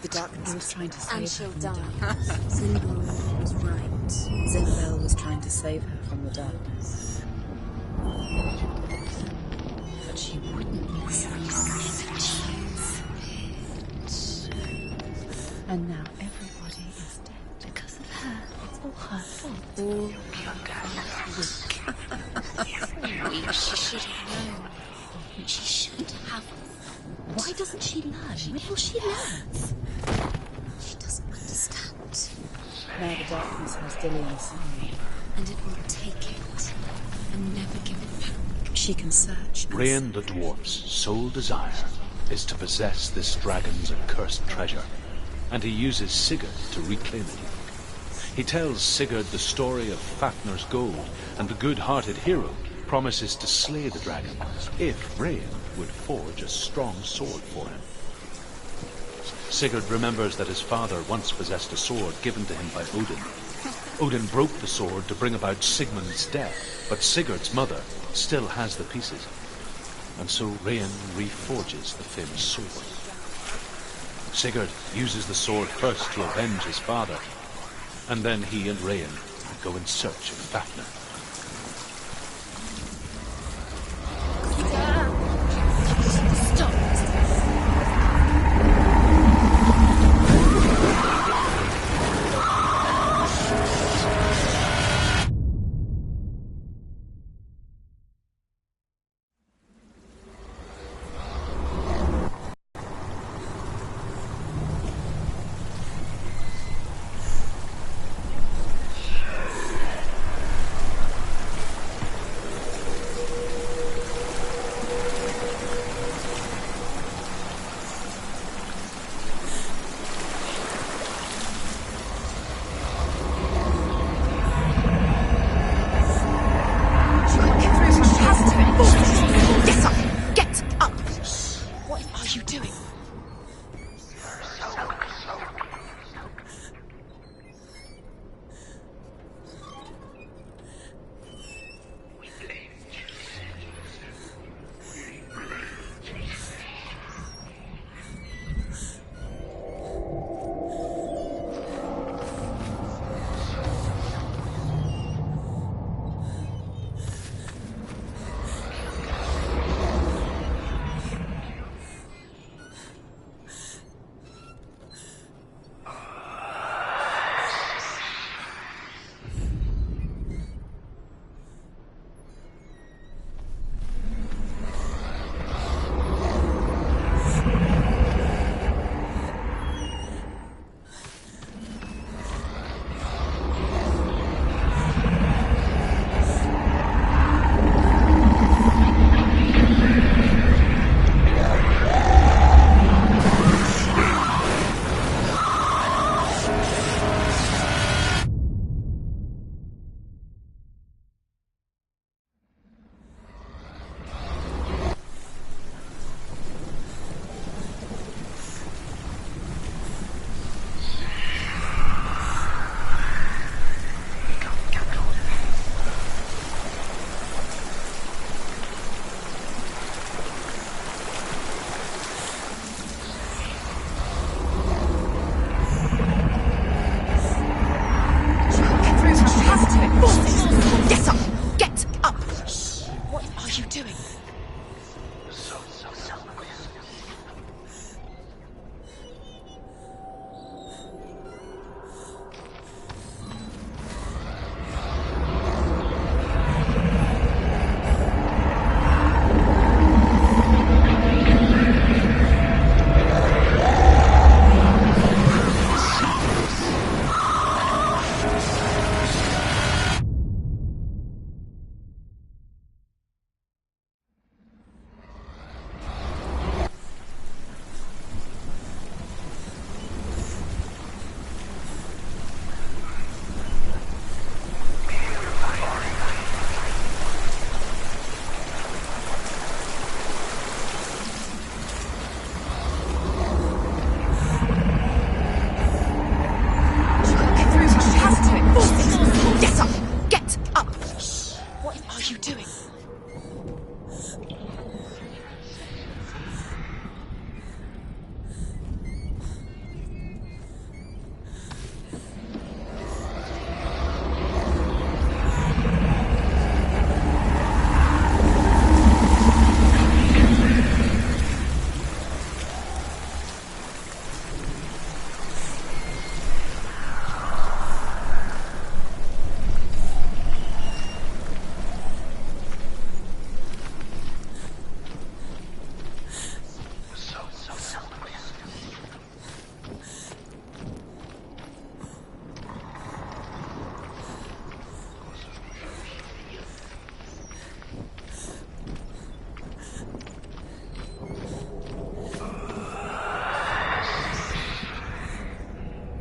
The darkness was trying to save And her she'll from the die. darkness. Zindor was right. Zinabel was trying to save her from the darkness. But she wouldn't listen. And now everybody is dead. Because of her. It's all her fault. All she should have known. She should have. Why doesn't she learn? When will she learn? She doesn't understand. Now the darkness has Dillian's son. And it will take it and never give it back. She can search. Rain the dwarf's sole desire is to possess this dragon's accursed treasure, and he uses Sigurd to reclaim it. He tells Sigurd the story of Fafnir's gold, and the good-hearted hero promises to slay the dragon if Rain would forge a strong sword for him. Sigurd remembers that his father once possessed a sword given to him by Odin. Odin broke the sword to bring about Sigmund's death, but Sigurd's mother still has the pieces. And so Rain reforges the famous sword. Sigurd uses the sword first to avenge his father, and then he and Rain go in search of Fafnir.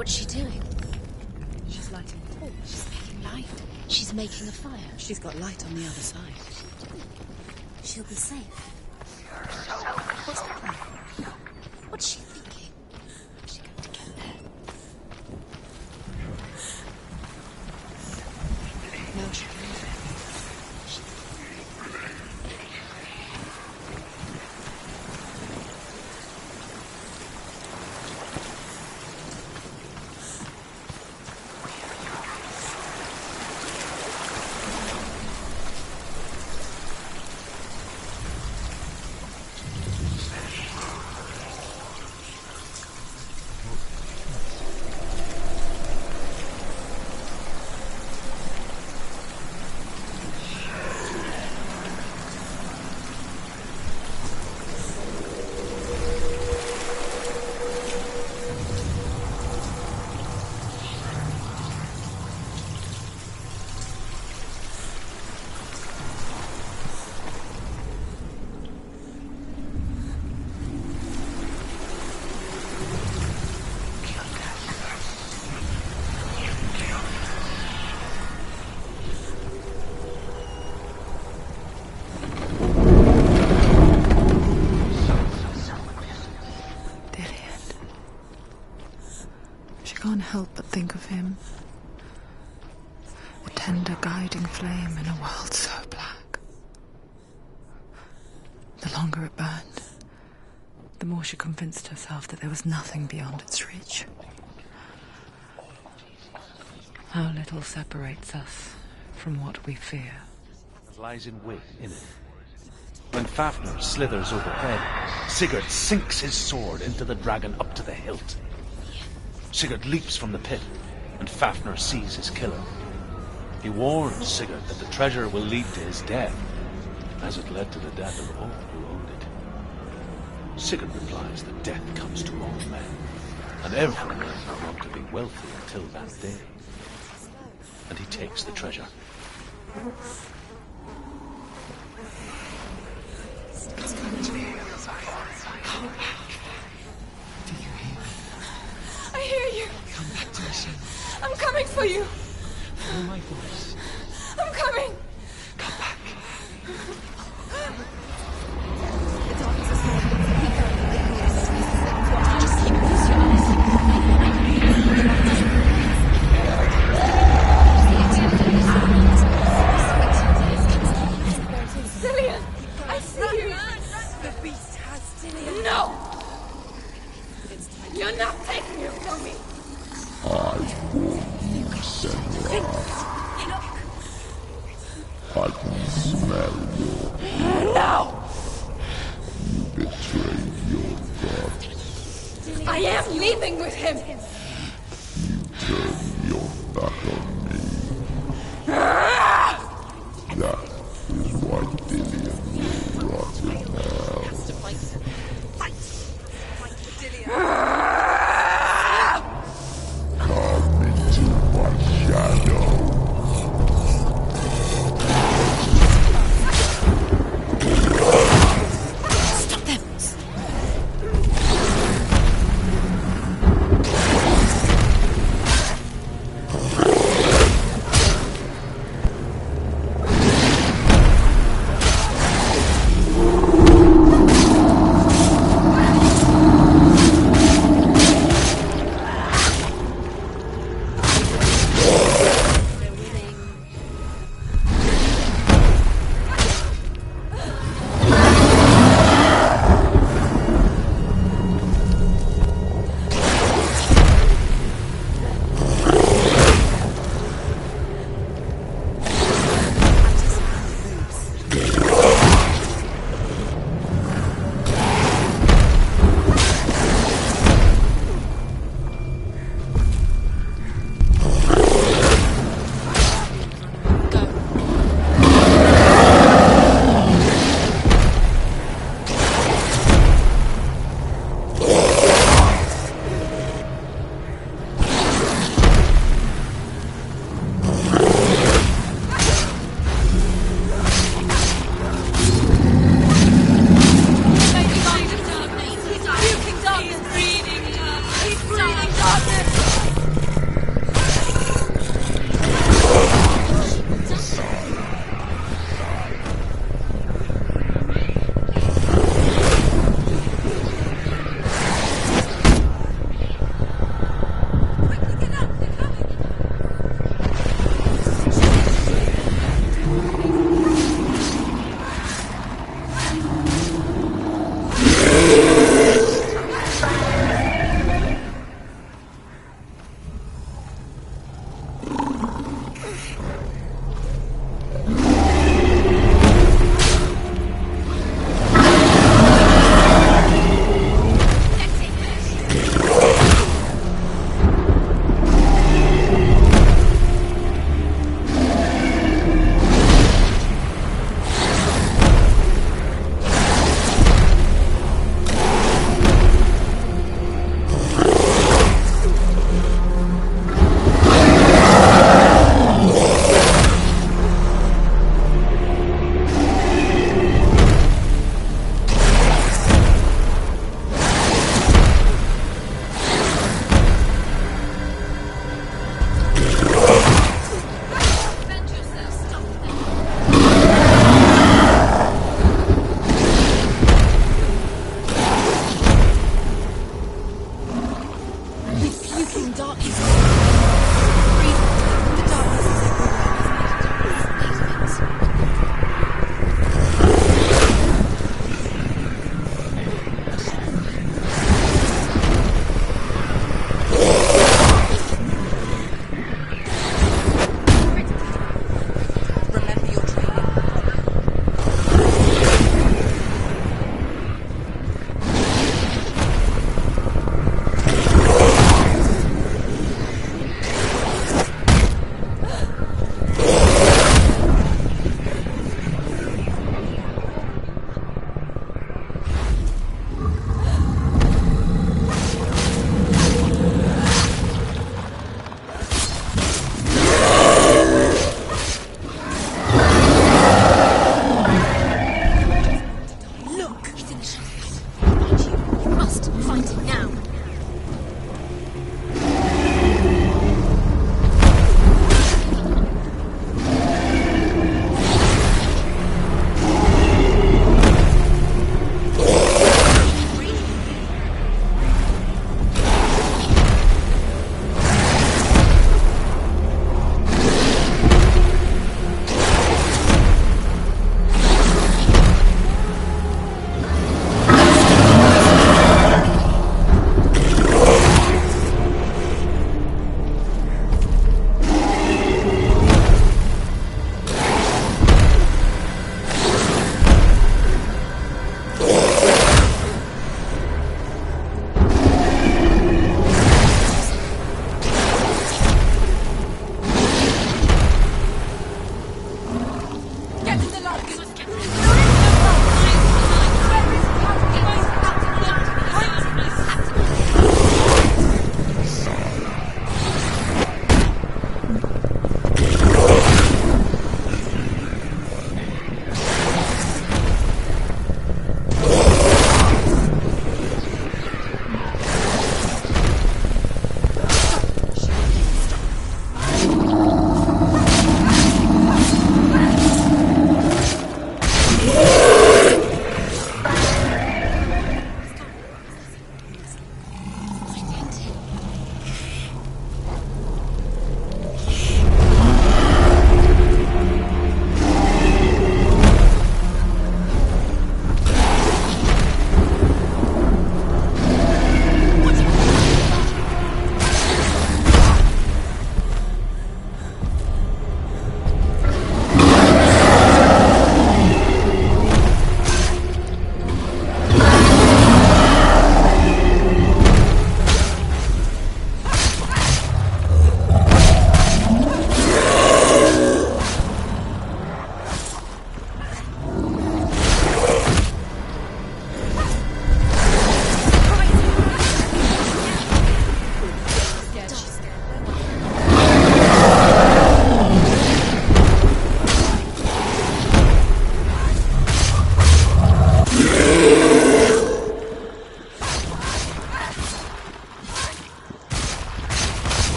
What's she doing? She's lighting a torch. She's making light. She's making a fire. She's got light on the other side. She'll be safe. What's happening? What's she thinking? How's she going to get there? Now she can. Can't help but think of him. A tender guiding flame in a world so black. The longer it burned, the more she convinced herself that there was nothing beyond its reach. How little separates us from what we fear. Lies in wait in it. When Fafnir slithers overhead, Sigurd sinks his sword into the dragon up to the hilt. Sigurd leaps from the pit, and Fafnir sees his killer. He warns Sigurd that the treasure will lead to his death, as it led to the death of all who owned it. Sigurd replies that death comes to all men, and every man will want to be wealthy until that day. And he takes the treasure. I hear you. Come back to me soon. I'm coming for you. Follow my voice. I'm coming. Come back. Just close your eyes. Cillian, I see you. The beast has Cillian. No. You're not taking it from me. I warn you, Senra. I can smell your No. betrayed your god. I am leaving with him. Turn your back on me. That is why Dillian will rot in hell. Come into my shadow. Stop them.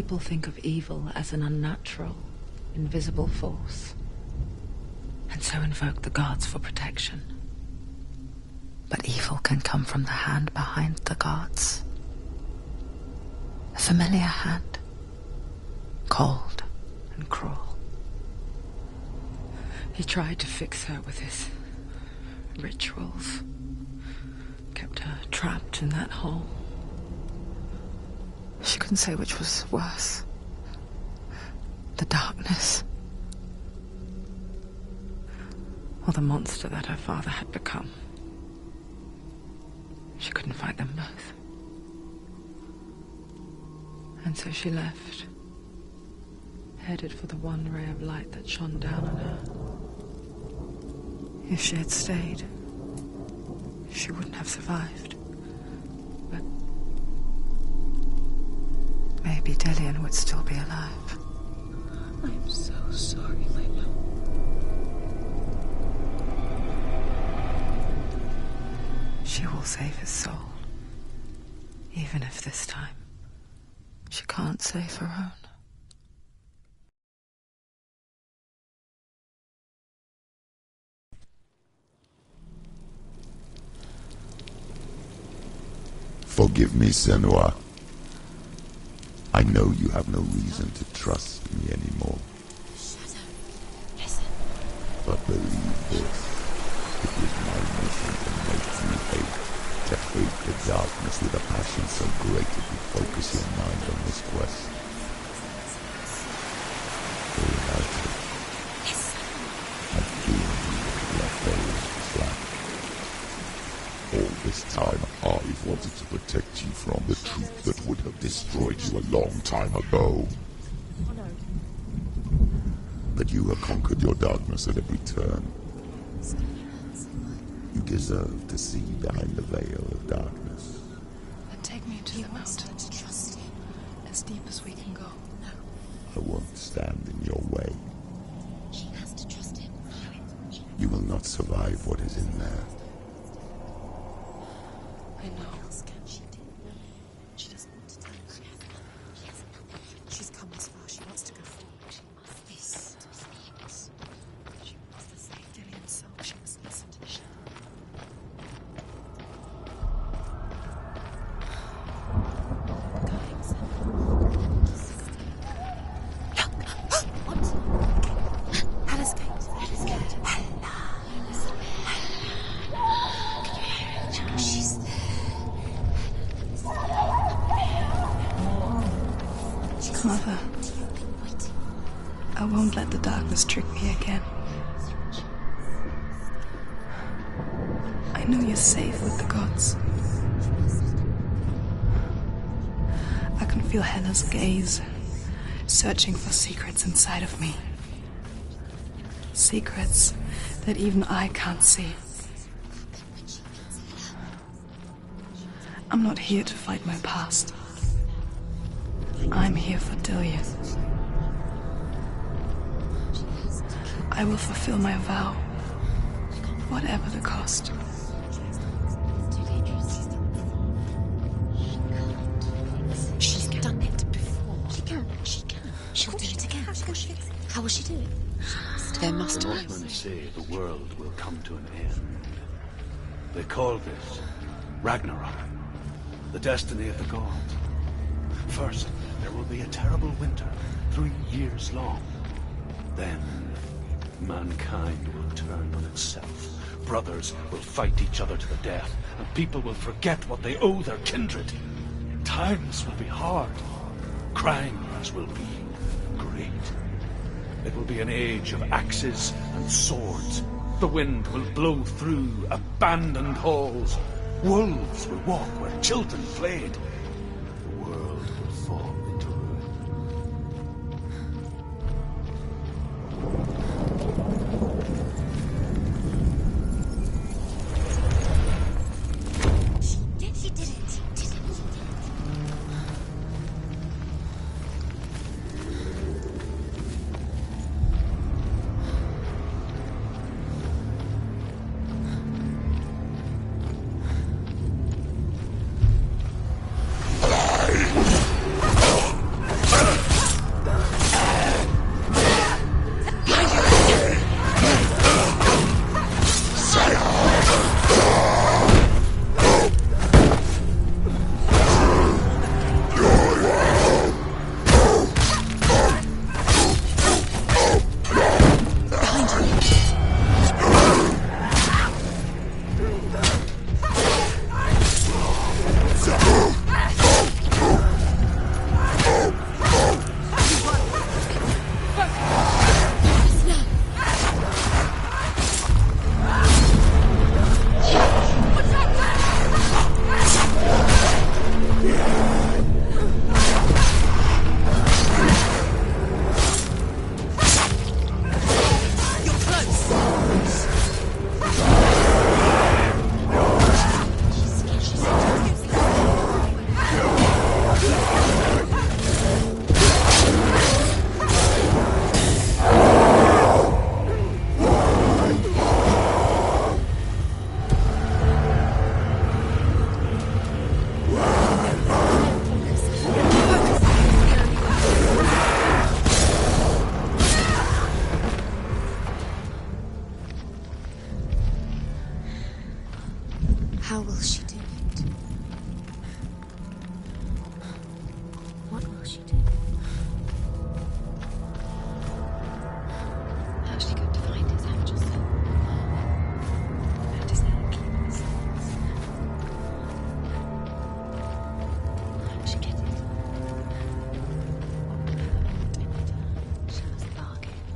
People think of evil as an unnatural, invisible force, and so invoke the gods for protection. But evil can come from the hand behind the gods. A familiar hand, cold and cruel. He tried to fix her with his rituals, kept her trapped in that hole. She couldn't say which was worse. The darkness, or the monster that her father had become. She couldn't fight them both. And so she left, headed for the one ray of light that shone down on her. If she had stayed, she wouldn't have survived. But maybe Dillian would still be alive. I'm so sorry, my love. She will save his soul, even if this time she can't save her own. Forgive me, Senua. I know you have no reason to trust me anymore. Shadow, listen. But believe this, it was my mission to make you hate. To hate the darkness with a passion so great it would focus your mind on this quest. Without it, I fear you would have left there in slack. All this time, I've wanted to protect you from the truth that would have destroyed you a long time ago. Oh no. But you have conquered your darkness at every turn. You deserve to see behind the veil of darkness. Then take me to the mountain. To trust him. As deep as we can go. No. I won't stand in your way. She has to trust him. You will not survive what is in there. I know. What else can she do? She doesn't want to tell us. She has nothing. She's come this far. She wants to go forward. She must listen to his ears. She wants to save Dillian's soul. She must listen to the shadow. Going, son. Look! What? Hella's gate. Hella's gate. Hella. She's there. Mother, I won't let the darkness trick me again. I know you're safe with the gods. I can feel Hella's gaze, searching for secrets inside of me. Secrets that even I can't see. I'm not here to fight my past. I'm here for Dillian. I will fulfill my vow, whatever the cost. Too dangerous. She's done it before. She can. She can. She'll do it again. How will she do it? There must The be. Northmen say the world will come to an end. They call this Ragnarok, the destiny of the gods. First, there will be a terrible winter, 3 years long. Then, mankind will turn on itself. Brothers will fight each other to the death, and people will forget what they owe their kindred. Times will be hard. Crimes will be great. It will be an age of axes and swords. The wind will blow through abandoned halls. Wolves will walk where children played. The world will fall into ruin. She did it. Did it.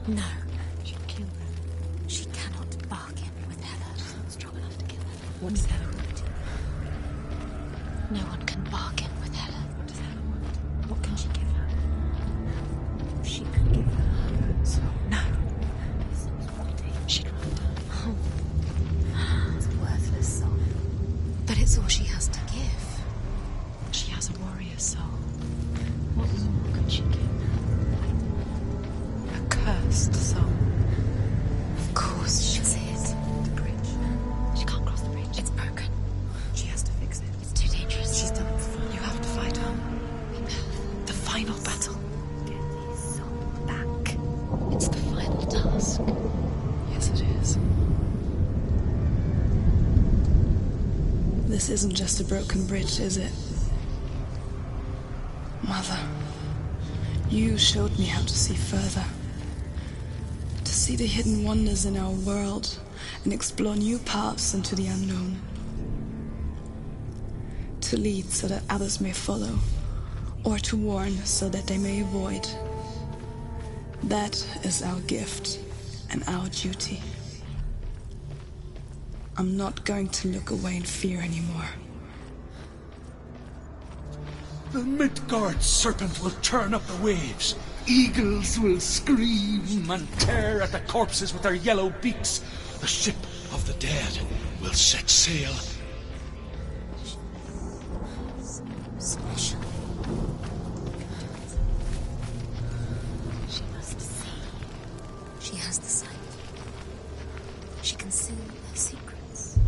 No. She'd kill her. She cannot bargain with Hela. She's not strong enough to kill her. What does Hela want? No one can bargain with Hela. What does Hela want? What can she give her? She could give her her soul. No. She'd rather die. It's a worthless soul. But it's all she has to give. She has a warrior soul. What more could she give? A cursed soul. Of course she can see it. The bridge. She can't cross the bridge. It's broken. She has to fix it. It's too dangerous. She's done it before. You have to fight on. The final battle. Get his soul back. It's the final task. Yes, it is. This isn't just a broken bridge, is it? Mother, you showed me how to see further. To see the hidden wonders in our world and explore new paths into the unknown. To lead so that others may follow, or to warn so that they may avoid. That is our gift and our duty. I'm not going to look away in fear anymore. The Midgard serpent will turn up the waves. Eagles will scream and tear at the corpses with their yellow beaks. The ship of the dead will set sail. Special. She must see. She has the sight. She can see their secrets.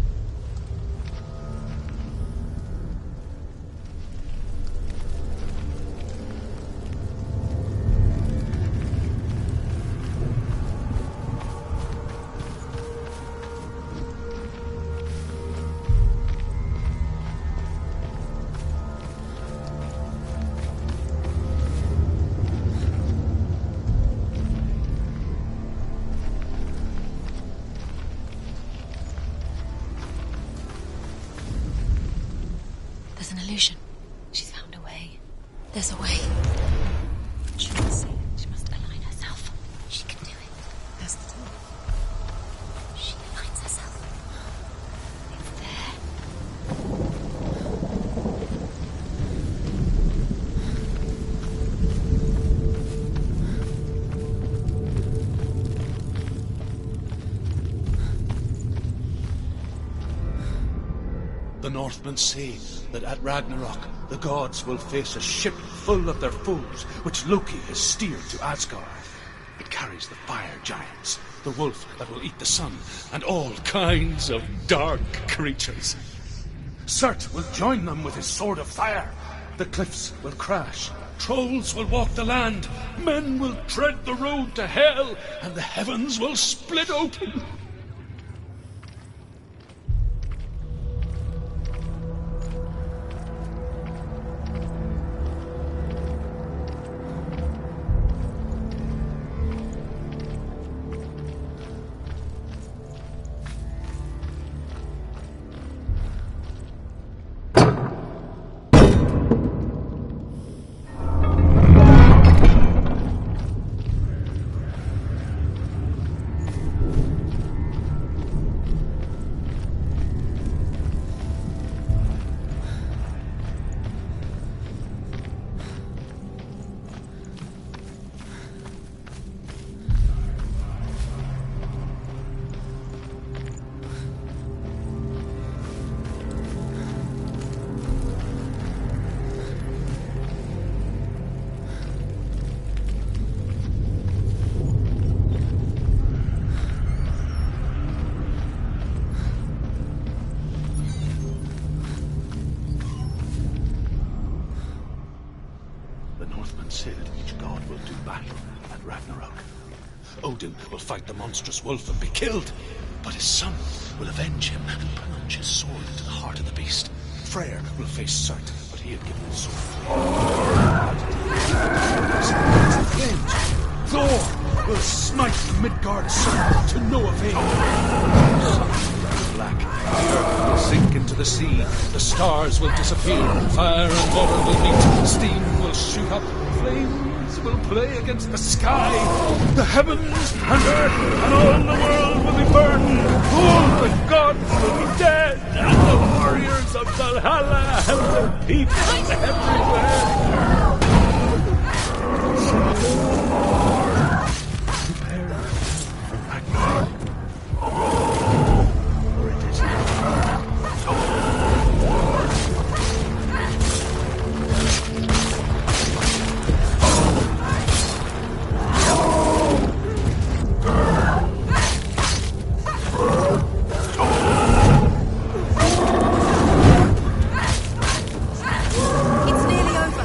There's an illusion. She's found a way. There's a way. She must see it. She must align herself. She can do it. There's the door. She aligns herself. It's there. The Northmen say that at Ragnarok the gods will face a ship full of their foes, which Loki has steered to Asgard. It carries the fire giants, the wolf that will eat the sun, and all kinds of dark creatures. Surt will join them with his sword of fire. The cliffs will crash. Trolls will walk the land. Men will tread the road to hell, and the heavens will split open. Said each god will do battle at Ragnarok. Odin will fight the monstrous wolf and be killed, but his son will avenge him and plunge his sword into the heart of the beast. Freyr will face Surt, but he had given his sword to flames. Thor will smite the Midgard serpent to no avail. The sun will turn black, the earth will sink into the sea, the stars will disappear, fire and water will meet, steam will shoot up, flames will play against the sky. The heavens and earth and all the world will be burned. All the gods will be dead, and the warriors of Valhalla and the people everywhere. Prepare for Ragnarok. For it is now. It's nearly over.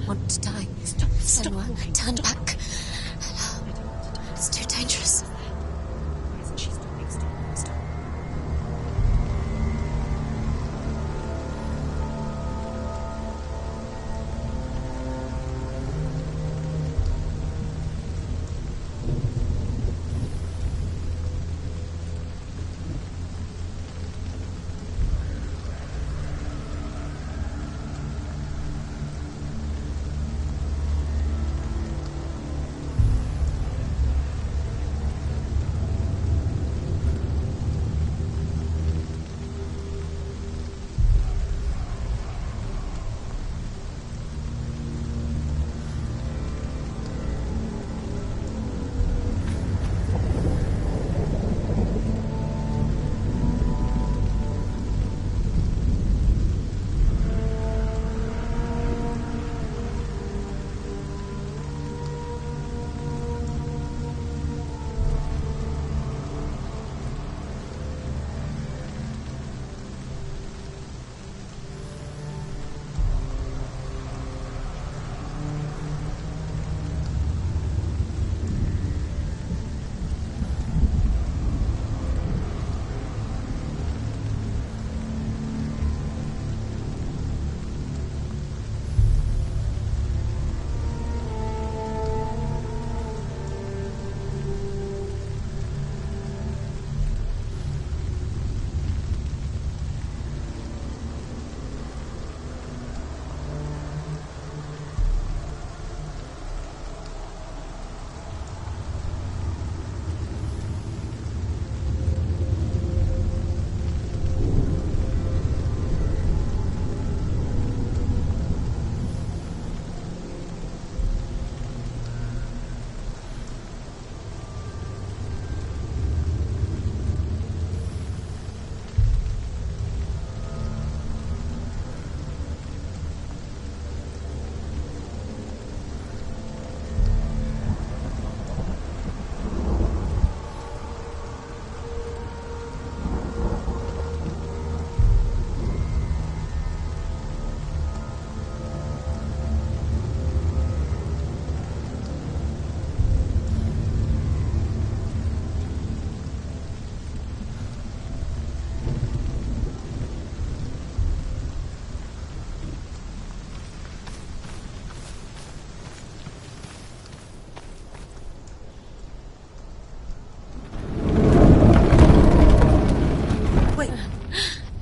want to die. Stop Senua, walking. turn Stop. back. Hello. It's too dangerous. Why isn't she stopping? Stop.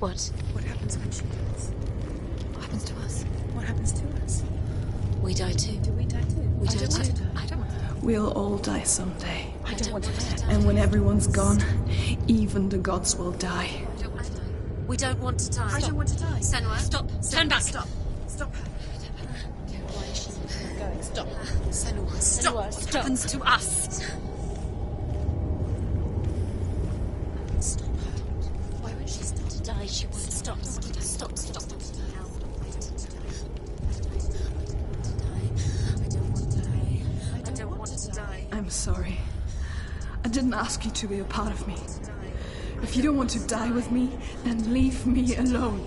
What? What happens when she dies? What happens to us? What happens to us? We die too. Do we die too? We I die don't want too. to die. I don't want to die. We'll all die someday. I don't want to die. And when everyone's gone, even the gods will die. I don't want to die. We don't want to die. I don't want to die. Senua, Stop. Turn back. Stop. Stop her. Why is she Not going. Stop. Senua, Stop. What happens to us? Stop her. Why won't she stop to die? She won't stop. Stop. I don't want to die. I'm sorry. I didn't ask you to be a part of me. If you don't want to die with me, then leave me alone.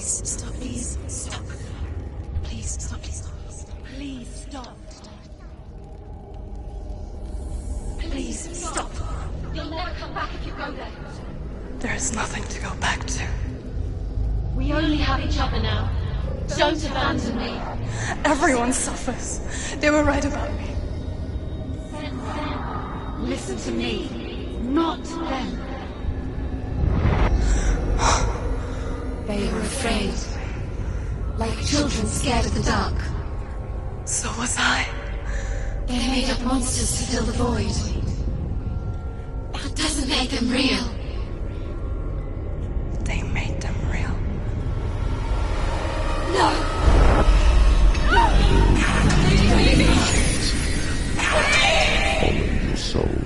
Please, stop, please, stop. Please, stop, please, stop. Please stop. Please, stop. You'll never come back if you go there. There is nothing to go back to. We only have each other now. Don't abandon me. Everyone suffers. They were right about me. Listen to me, not them. They were afraid. Like children scared of the dark. So was I. They made up monsters to fill the void. That doesn't make them real. They made them real. No! Follow your soul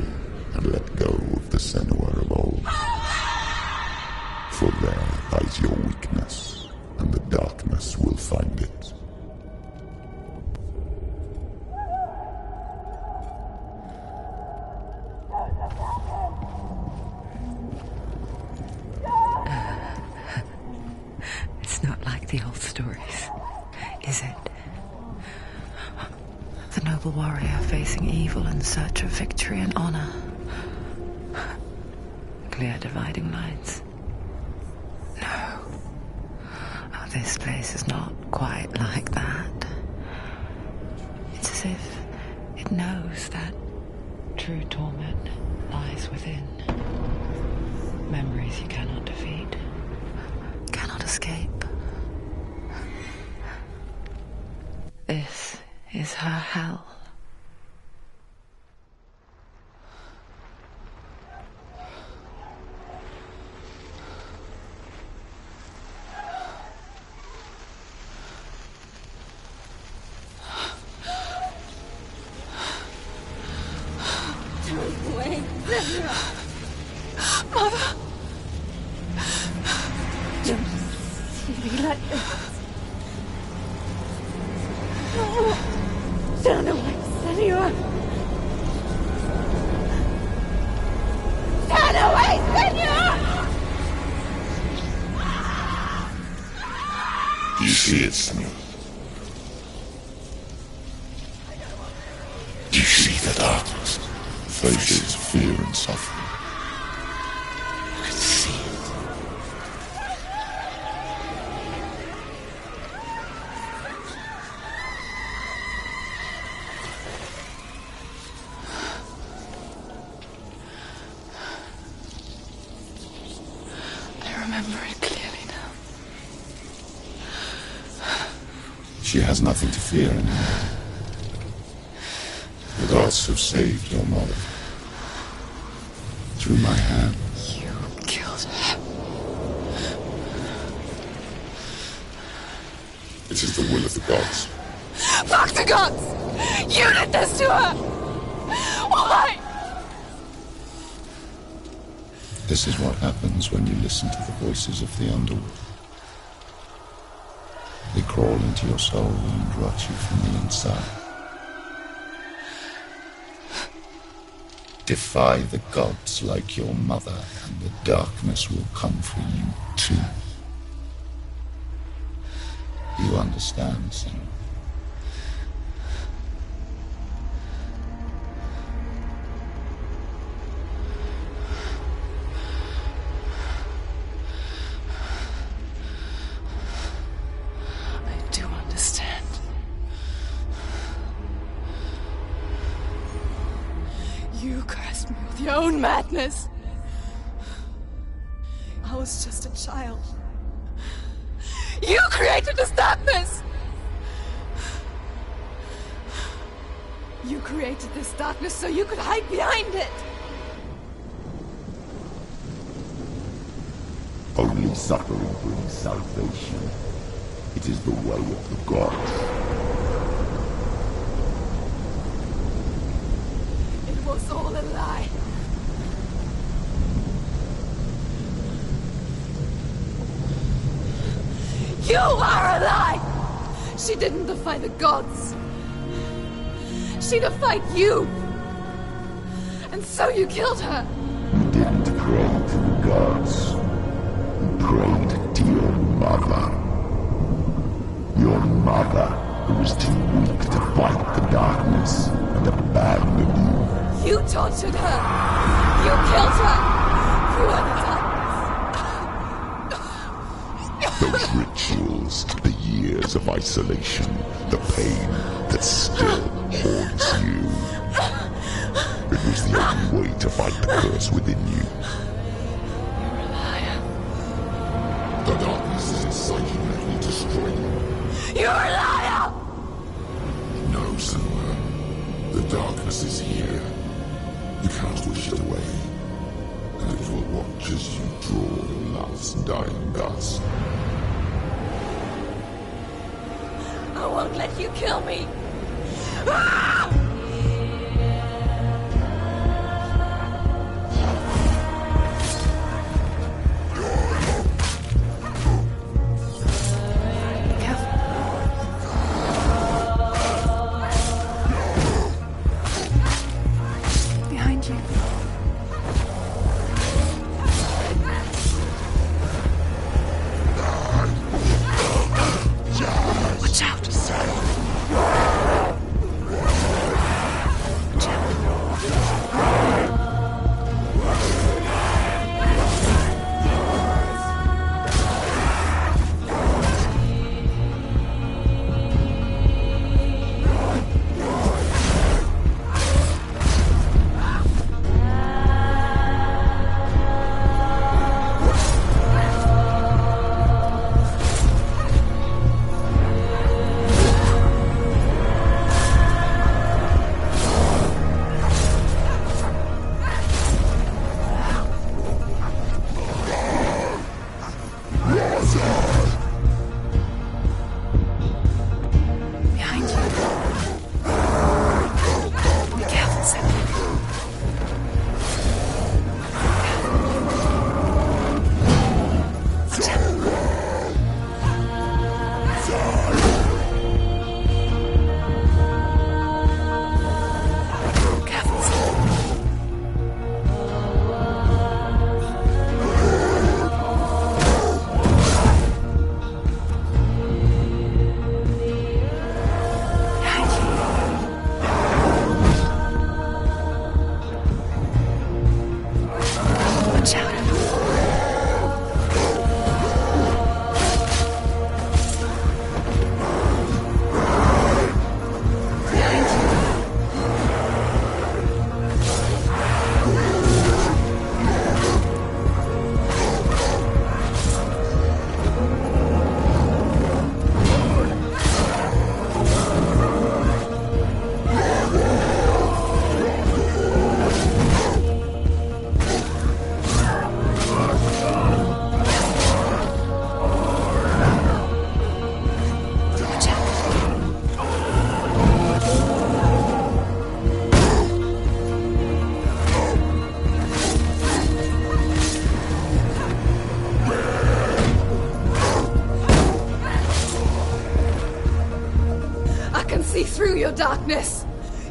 and let go of the Senua of old. For there lies your weakness, and the darkness will find it. It's not like the old stories, is it? The noble warrior facing evil in search of victory and honor. Clear dividing lines. No. Oh, this place is not quite like that. It's as if it knows that true torment lies within. Memories you cannot defeat, cannot escape. This is her hell. Mother! Don't see me like this. No! Turn away, Senor! Turn away, Senor! Do you see it, Senua? Do you see the darkness? Faces fear and suffering. I can see it. I remember it clearly now. She has nothing to fear anymore. The gods have saved your mother. Through my hand. You killed her. It is the will of the gods. Fuck the gods! You did this to her! Why? This is what happens when you listen to the voices of the underworld. They crawl into your soul and rot you from the inside. Defy the gods like your mother, and the darkness will come for you too. You understand, Senua? I do understand. You cursed me with your own madness. I was just a child. You created this darkness! You created this darkness so you could hide behind it! Only suffering brings salvation. It is the way of the gods. It was all a lie. You are a lie! She didn't defy the gods. She defied you. And so you killed her. You didn't pray to the gods. You prayed to your mother. mother who was too weak to fight the darkness and abandoned you. You tortured her! You killed her! You are the Those rituals, the years of isolation, the pain that still haunts you. It was the only way to fight the curse within you. You're a liar. The darkness is inside you, let me destroy you. You're a liar! No, Senua. The darkness is here. You can't wish it away. And it will watch as you draw your last dying gasp. I won't let you kill me! Ah! Behind you. Watch out. Behind you. Be careful, Senua. Careful, Senua. Behind you. Watch out. Behind you. Watch out. I can see through your darkness.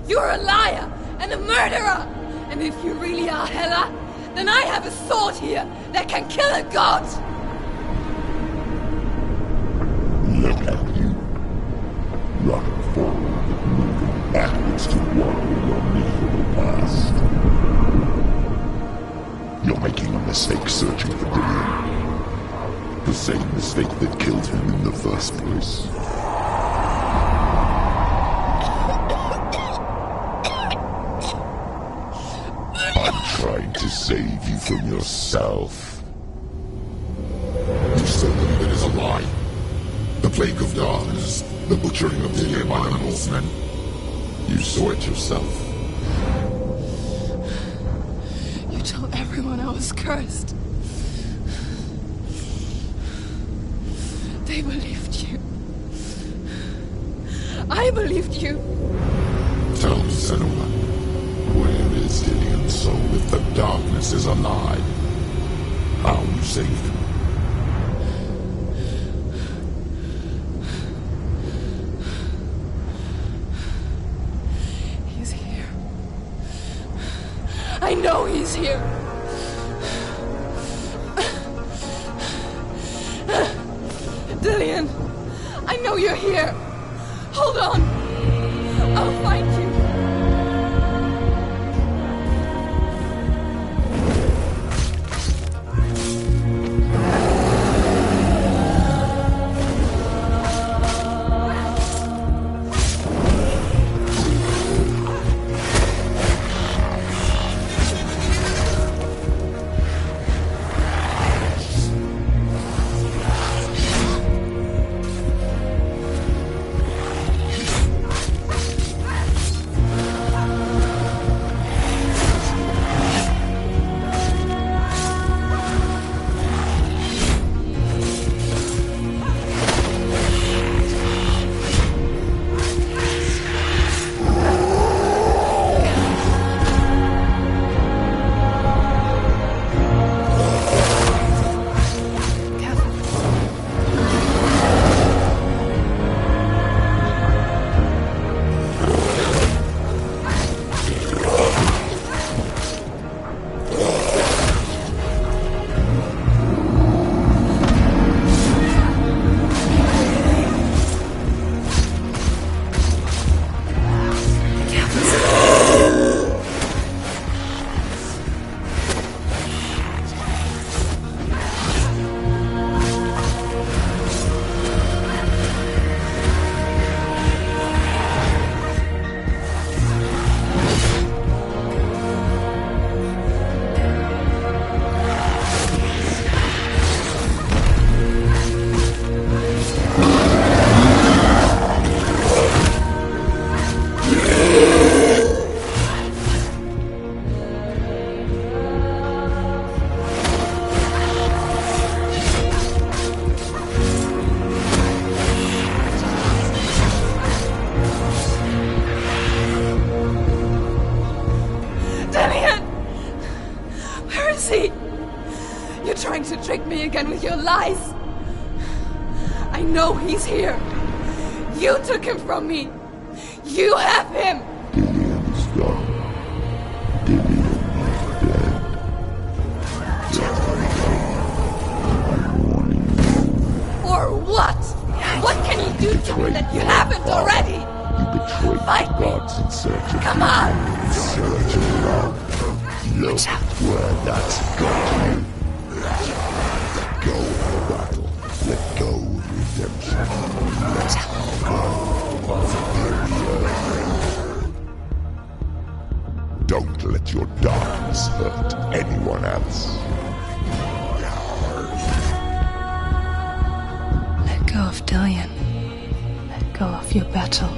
You're a liar and a murderer. And if you really are Hela, then I have a sword here that can kill a god. Look at you. Running forward, moving backwards to wallow your miserable past. You're making a mistake searching for Dillion. The same mistake that killed him in the first place. I'm trying to save you from yourself. You still believe it is a lie. The plague of darkness, the butchering of Dillion by the Northmen. You saw it yourself. You told everyone I was cursed. They believed you. I believed you. Tell me, Senua, where is Dillion's soul if the darkness is alive? How you saved him? He's here. I know he's here. Dillion, I know you're here. Hold on. I'll find you. Trying to trick me again with your lies. I know he's here. You took him from me. You have him. Dillian is gone. Dillian is dead. I'm warning you. Or what? What can you do to me that you haven't already? You betrayed Fight the me. gods in search of Come on. in search of love. Look where that's got you. Let go of battle. Let go of redemption. Let go. Don't let your darkness hurt anyone else. Let go of Dillian. Let go of your battle.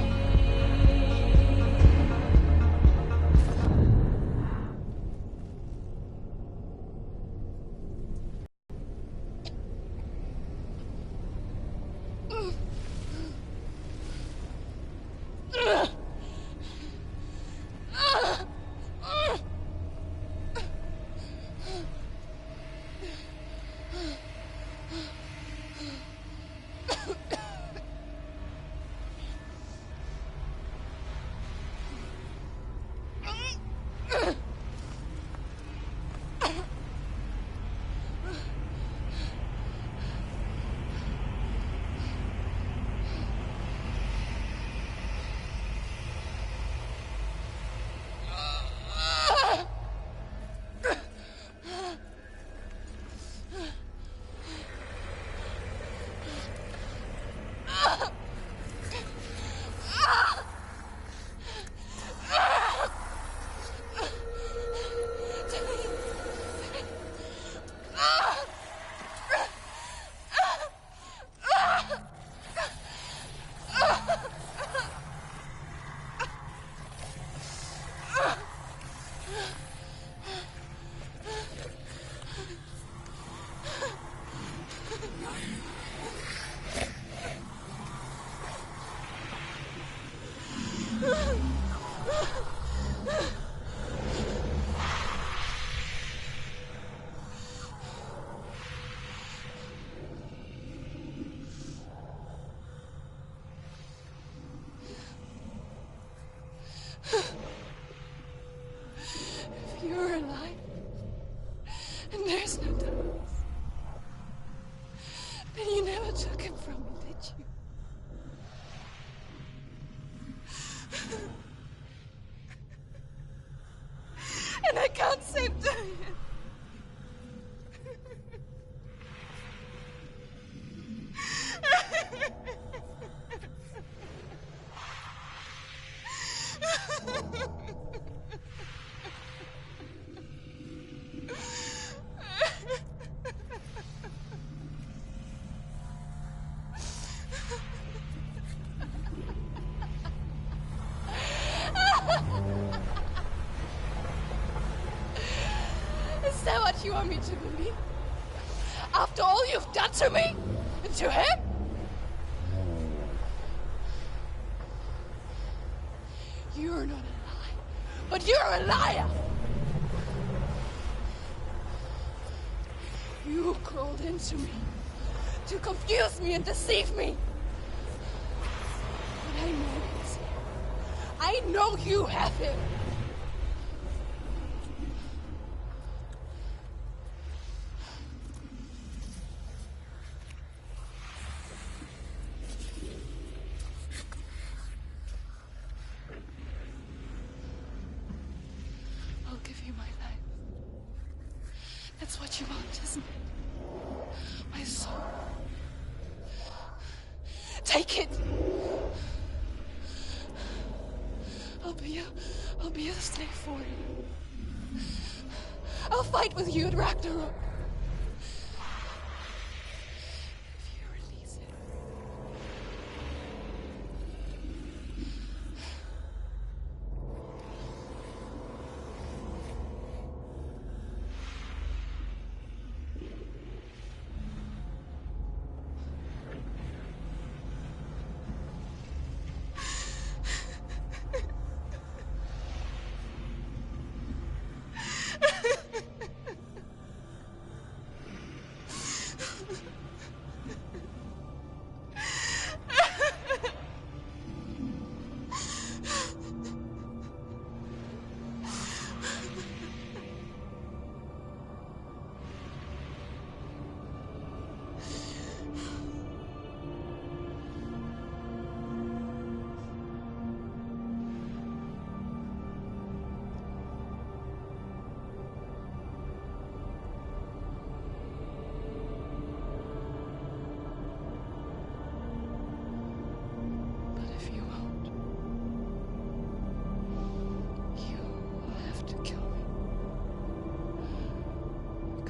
you want me to believe? After all you've done to me? And to him? You're not a lie, but you're a liar! You crawled into me to confuse me and deceive me. But I know it. I know you have him. I'll give you my life. That's what you want, isn't it? My soul. Take it. I'll be a slave for you. I'll fight with you at Ragnarok. If you release it.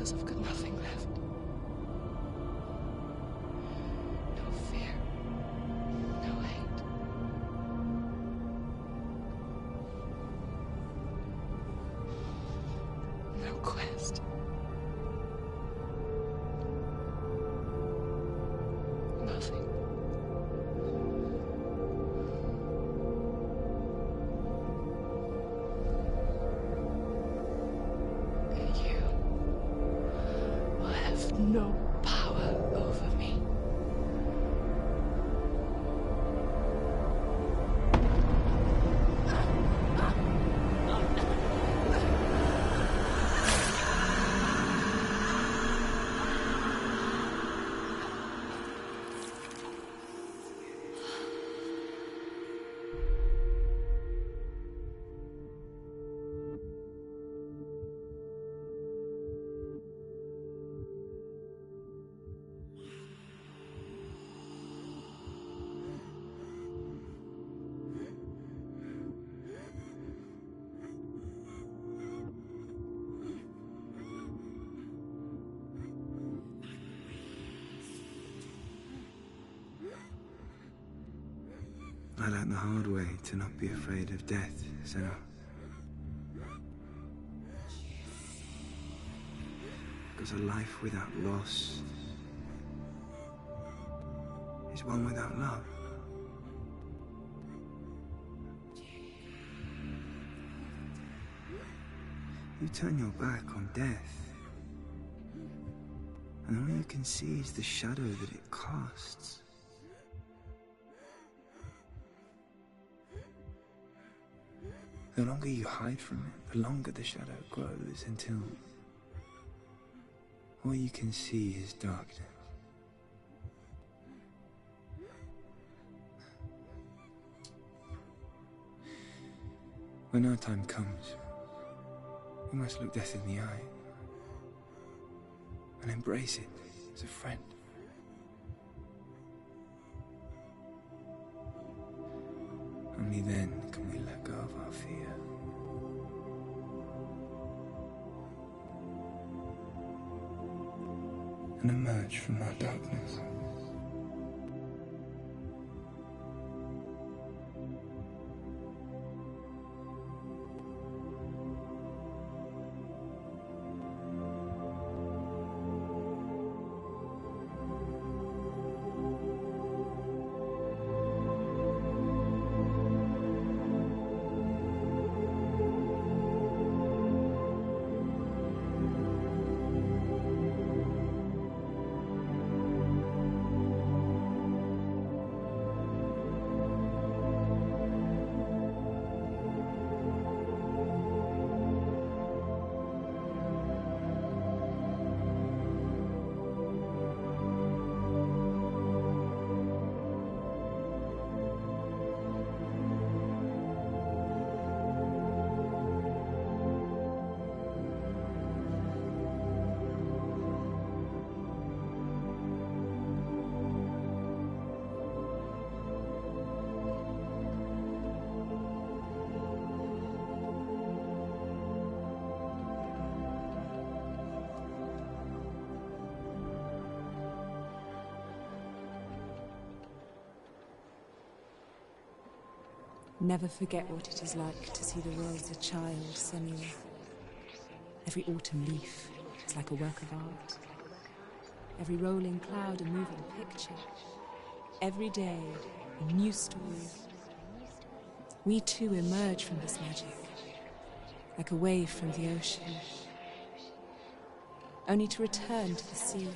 I've got nothing left. No fear. No hate. No quest. Nothing. No power over me. I learned the hard way to not be afraid of death, Senna. Because a life without loss is one without love. You turn your back on death, and all you can see is the shadow that it casts. The longer you hide from it, the longer the shadow grows until all you can see is darkness. When our time comes, we must look death in the eye and embrace it as a friend. Only then can we let go of our fear. And emerge from our darkness. Never forget what it is like to see the world as a child, Senua. Every autumn leaf is like a work of art. Every rolling cloud a moving picture. Every day a new story. We too emerge from this magic, like a wave from the ocean, only to return to the sea.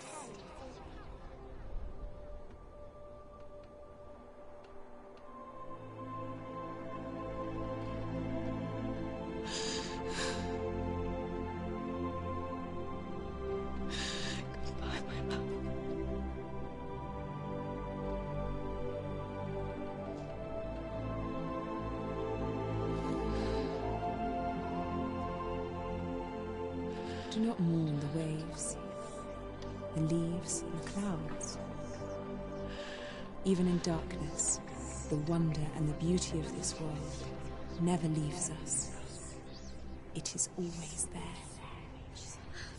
Do not mourn the waves, the leaves and the clouds. Even in darkness, the wonder and the beauty of this world never leaves us. It is always there,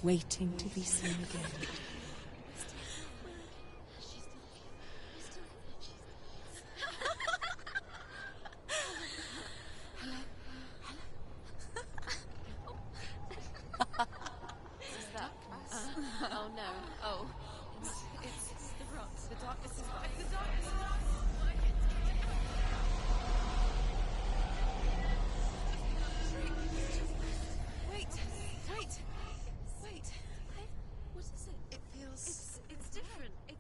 waiting to be seen again. Oh no. Oh. It's the rocks. The darkness is back. The darkness is back. Wait. What is it? It feels... It's different. It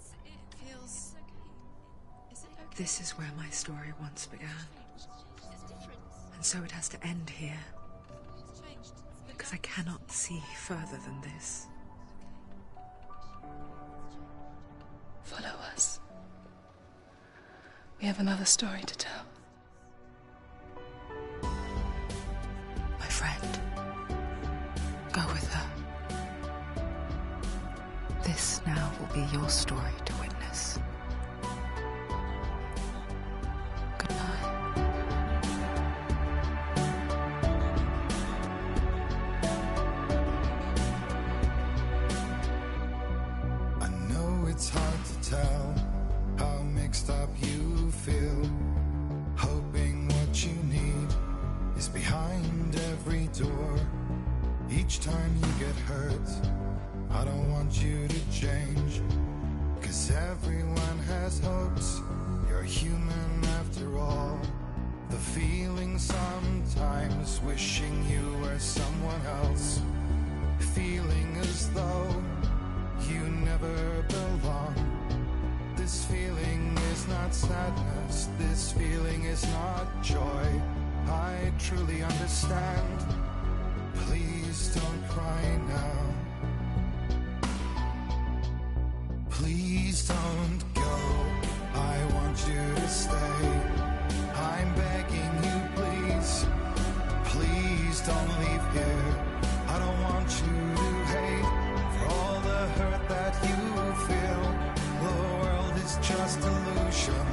feels... okay. Is it okay? This is where my story once began. It's different. And so it has to end here, It's changed. because I cannot see further than this. Follow us. We have another story to tell. My friend, go with her. This now will be your story to witness. Goodbye. I know it's hard to tell how mixed up you feel. Hoping what you need is behind every door. Each time you get hurt, I don't want you to change. 'Cause everyone has hopes, you're human after all. The feeling sometimes wishing you were someone else. Feeling as though you never belong. This feeling is not sadness, this feeling is not joy. I truly understand. Please don't cry now. Please don't go, I want you to stay. I'm begging you, please. Please don't leave here. I don't want you to hate for all the hurt that you feel. The world is just illusion,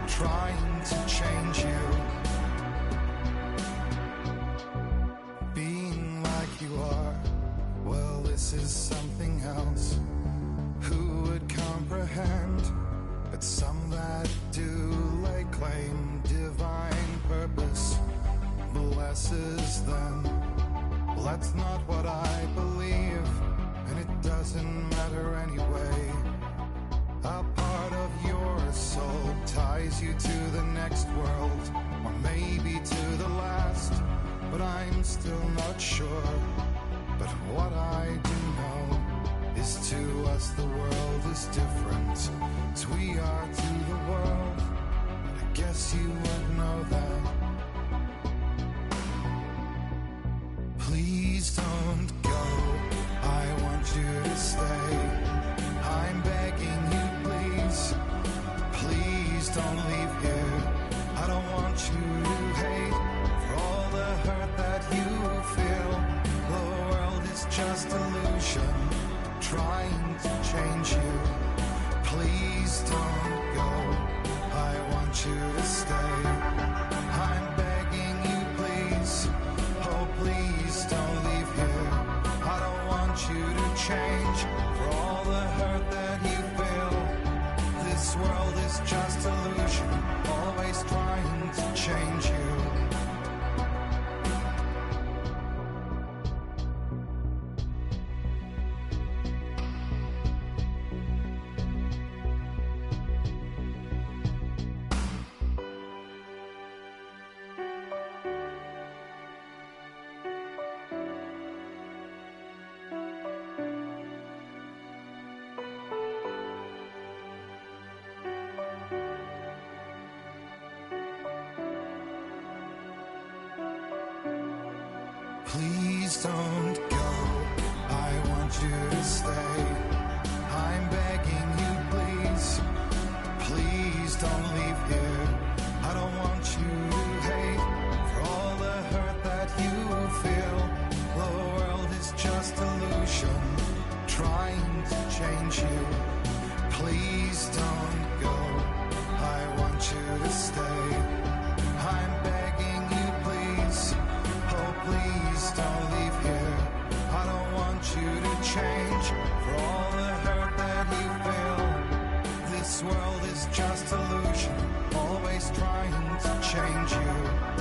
trying to change you. Being like you are, well, this is something else. Who would comprehend? But some that do lay claim divine purpose blesses them. Well, that's not what I believe, and it doesn't matter anyway. A part of your soul ties you to the next world, or maybe to the last, but I'm still not sure. But what I do know is to us the world is different, as we are to the world. I guess you would know that. Please don't go, I want you to stay. I'm begging you, please. Please don't leave here. I don't want you to hate for all the hurt that you feel. The world is just illusion, trying to change you. Please don't go, I want you to stay. I'm begging you, please. Oh, please don't leave here. I don't want you to change for all the hurt that you feel. This world is just illusion, always trying to change you. Please don't go. I want you to stay. I'm begging you, please. Please don't leave here. I don't want you to hate for all the hurt that you feel. The world is just illusion, trying to change you. Please don't go. I want you to stay. I'm begging you, please. Oh, please don't leave here. I don't want you to change for all the hurt that you feel. This world is just illusion, always trying to change you.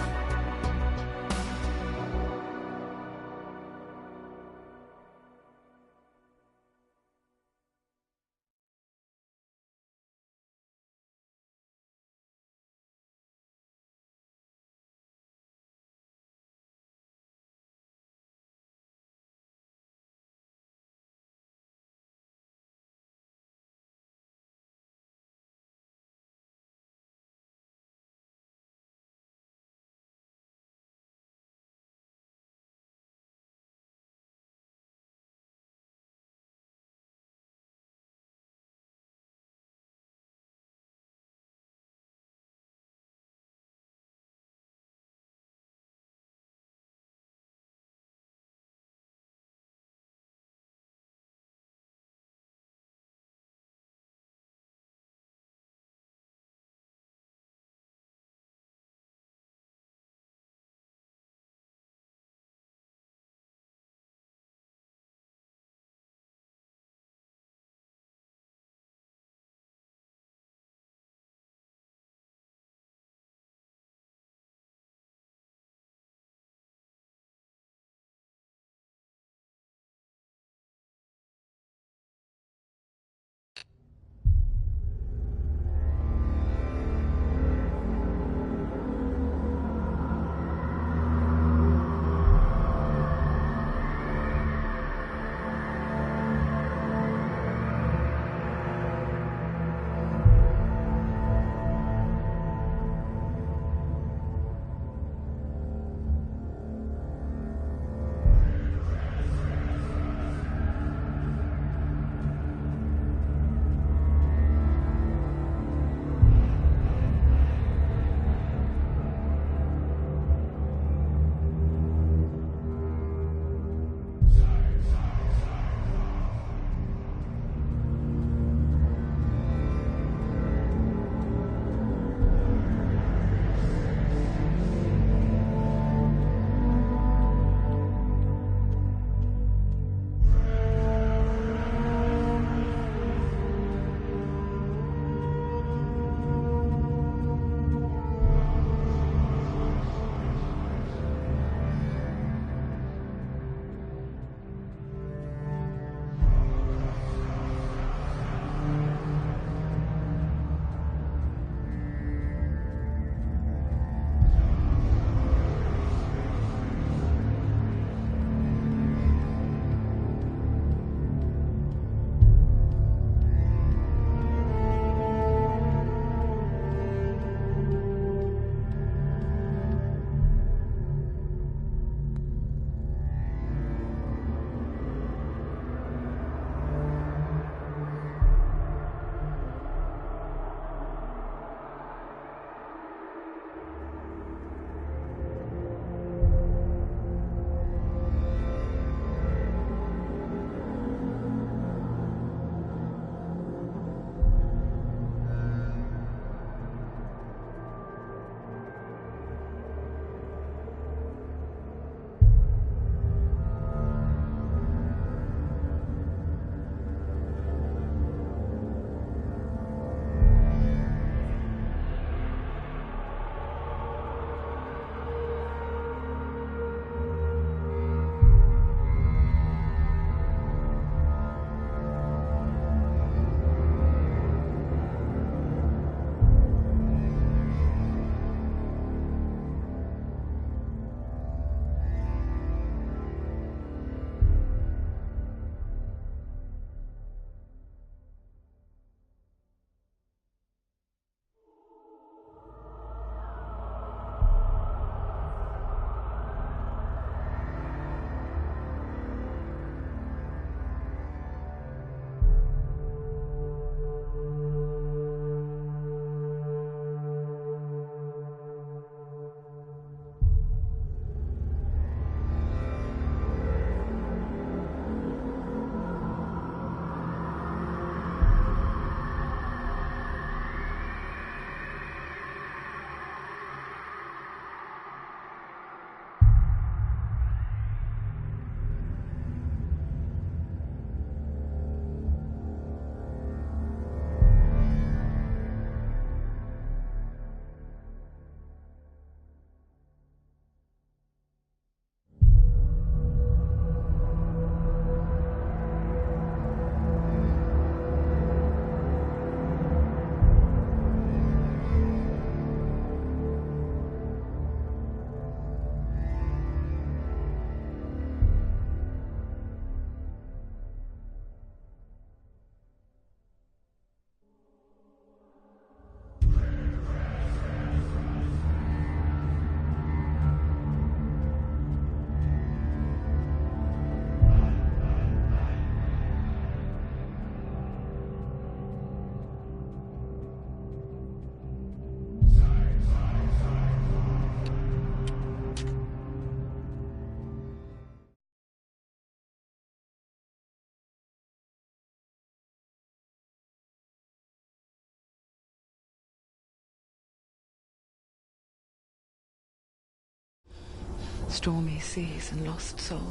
stormy seas and lost souls.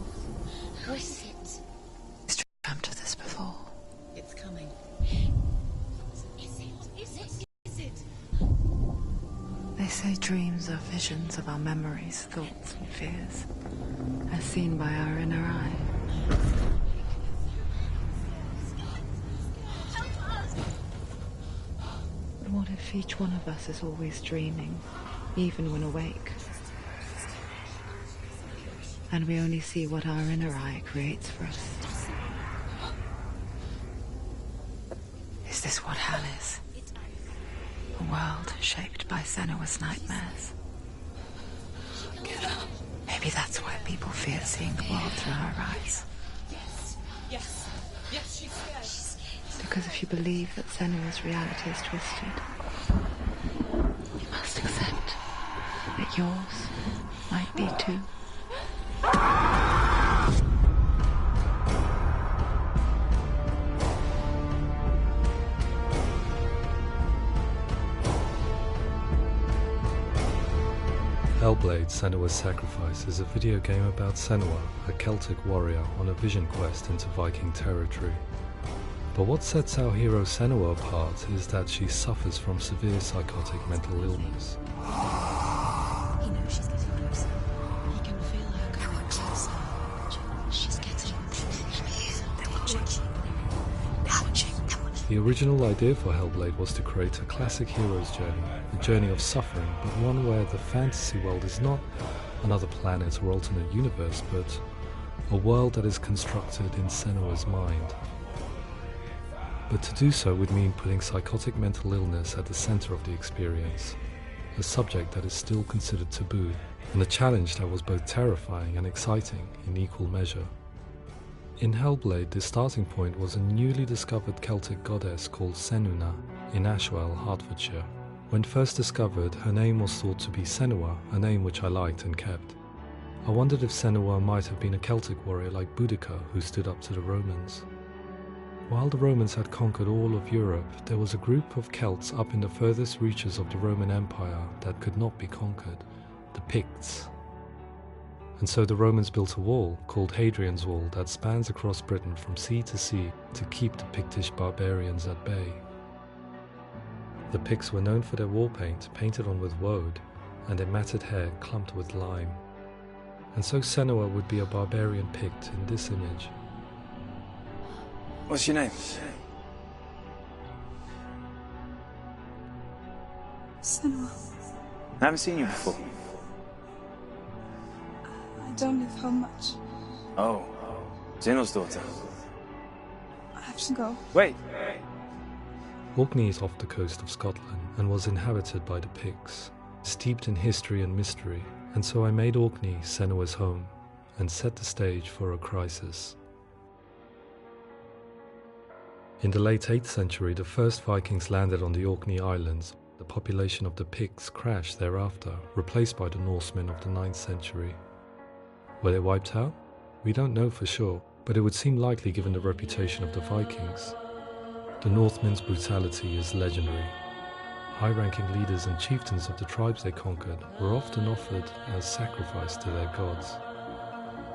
Who is it? He's dreamt of this before. It's coming. Is it? They say dreams are visions of our memories, thoughts and fears, as seen by our inner eye. But what if each one of us is always dreaming, even when awake? And we only see what our inner eye creates for us. Is this what hell is? A world shaped by Senua's nightmares. Maybe that's why people fear seeing the world through her eyes. Yes, she's scared. Because if you believe that Senua's reality is twisted, you must accept that yours might be too. Hellblade: Senua's Sacrifice is a video game about Senua, a Celtic warrior on a vision quest into Viking territory. But what sets our hero Senua apart is that she suffers from severe psychotic mental illness. He knows she's getting closer. He can feel her coming closer. She's getting closer. They're watching. The original idea for Hellblade was to create a classic hero's journey, a journey of suffering, but one where the fantasy world is not another planet or alternate universe, but a world that is constructed in Senua's mind. But to do so would mean putting psychotic mental illness at the center of the experience, a subject that is still considered taboo, and a challenge that was both terrifying and exciting in equal measure. In Hellblade, the starting point was a newly discovered Celtic goddess called Senuna in Ashwell, Hertfordshire. When first discovered, her name was thought to be Senua, a name which I liked and kept. I wondered if Senua might have been a Celtic warrior like Boudica who stood up to the Romans. While the Romans had conquered all of Europe, there was a group of Celts up in the furthest reaches of the Roman Empire that could not be conquered, the Picts. And so the Romans built a wall, called Hadrian's Wall, that spans across Britain from sea to sea to keep the Pictish barbarians at bay. The Picts were known for their war paint, painted on with woad, and their matted hair clumped with lime. And so Senua would be a barbarian Pict in this image. What's your name? Senua, I haven't seen you before. I don't live home much. Oh, Zeno's daughter. I have to go. Wait. Orkney is off the coast of Scotland and was inhabited by the Picts, steeped in history and mystery, and so I made Orkney Senua's home and set the stage for a crisis. In the late 8th century, the first Vikings landed on the Orkney Islands. The population of the Picts crashed thereafter, replaced by the Norsemen of the 9th century. Were they wiped out? We don't know for sure, but it would seem likely given the reputation of the Vikings. The Northmen's brutality is legendary. High-ranking leaders and chieftains of the tribes they conquered were often offered as sacrifice to their gods.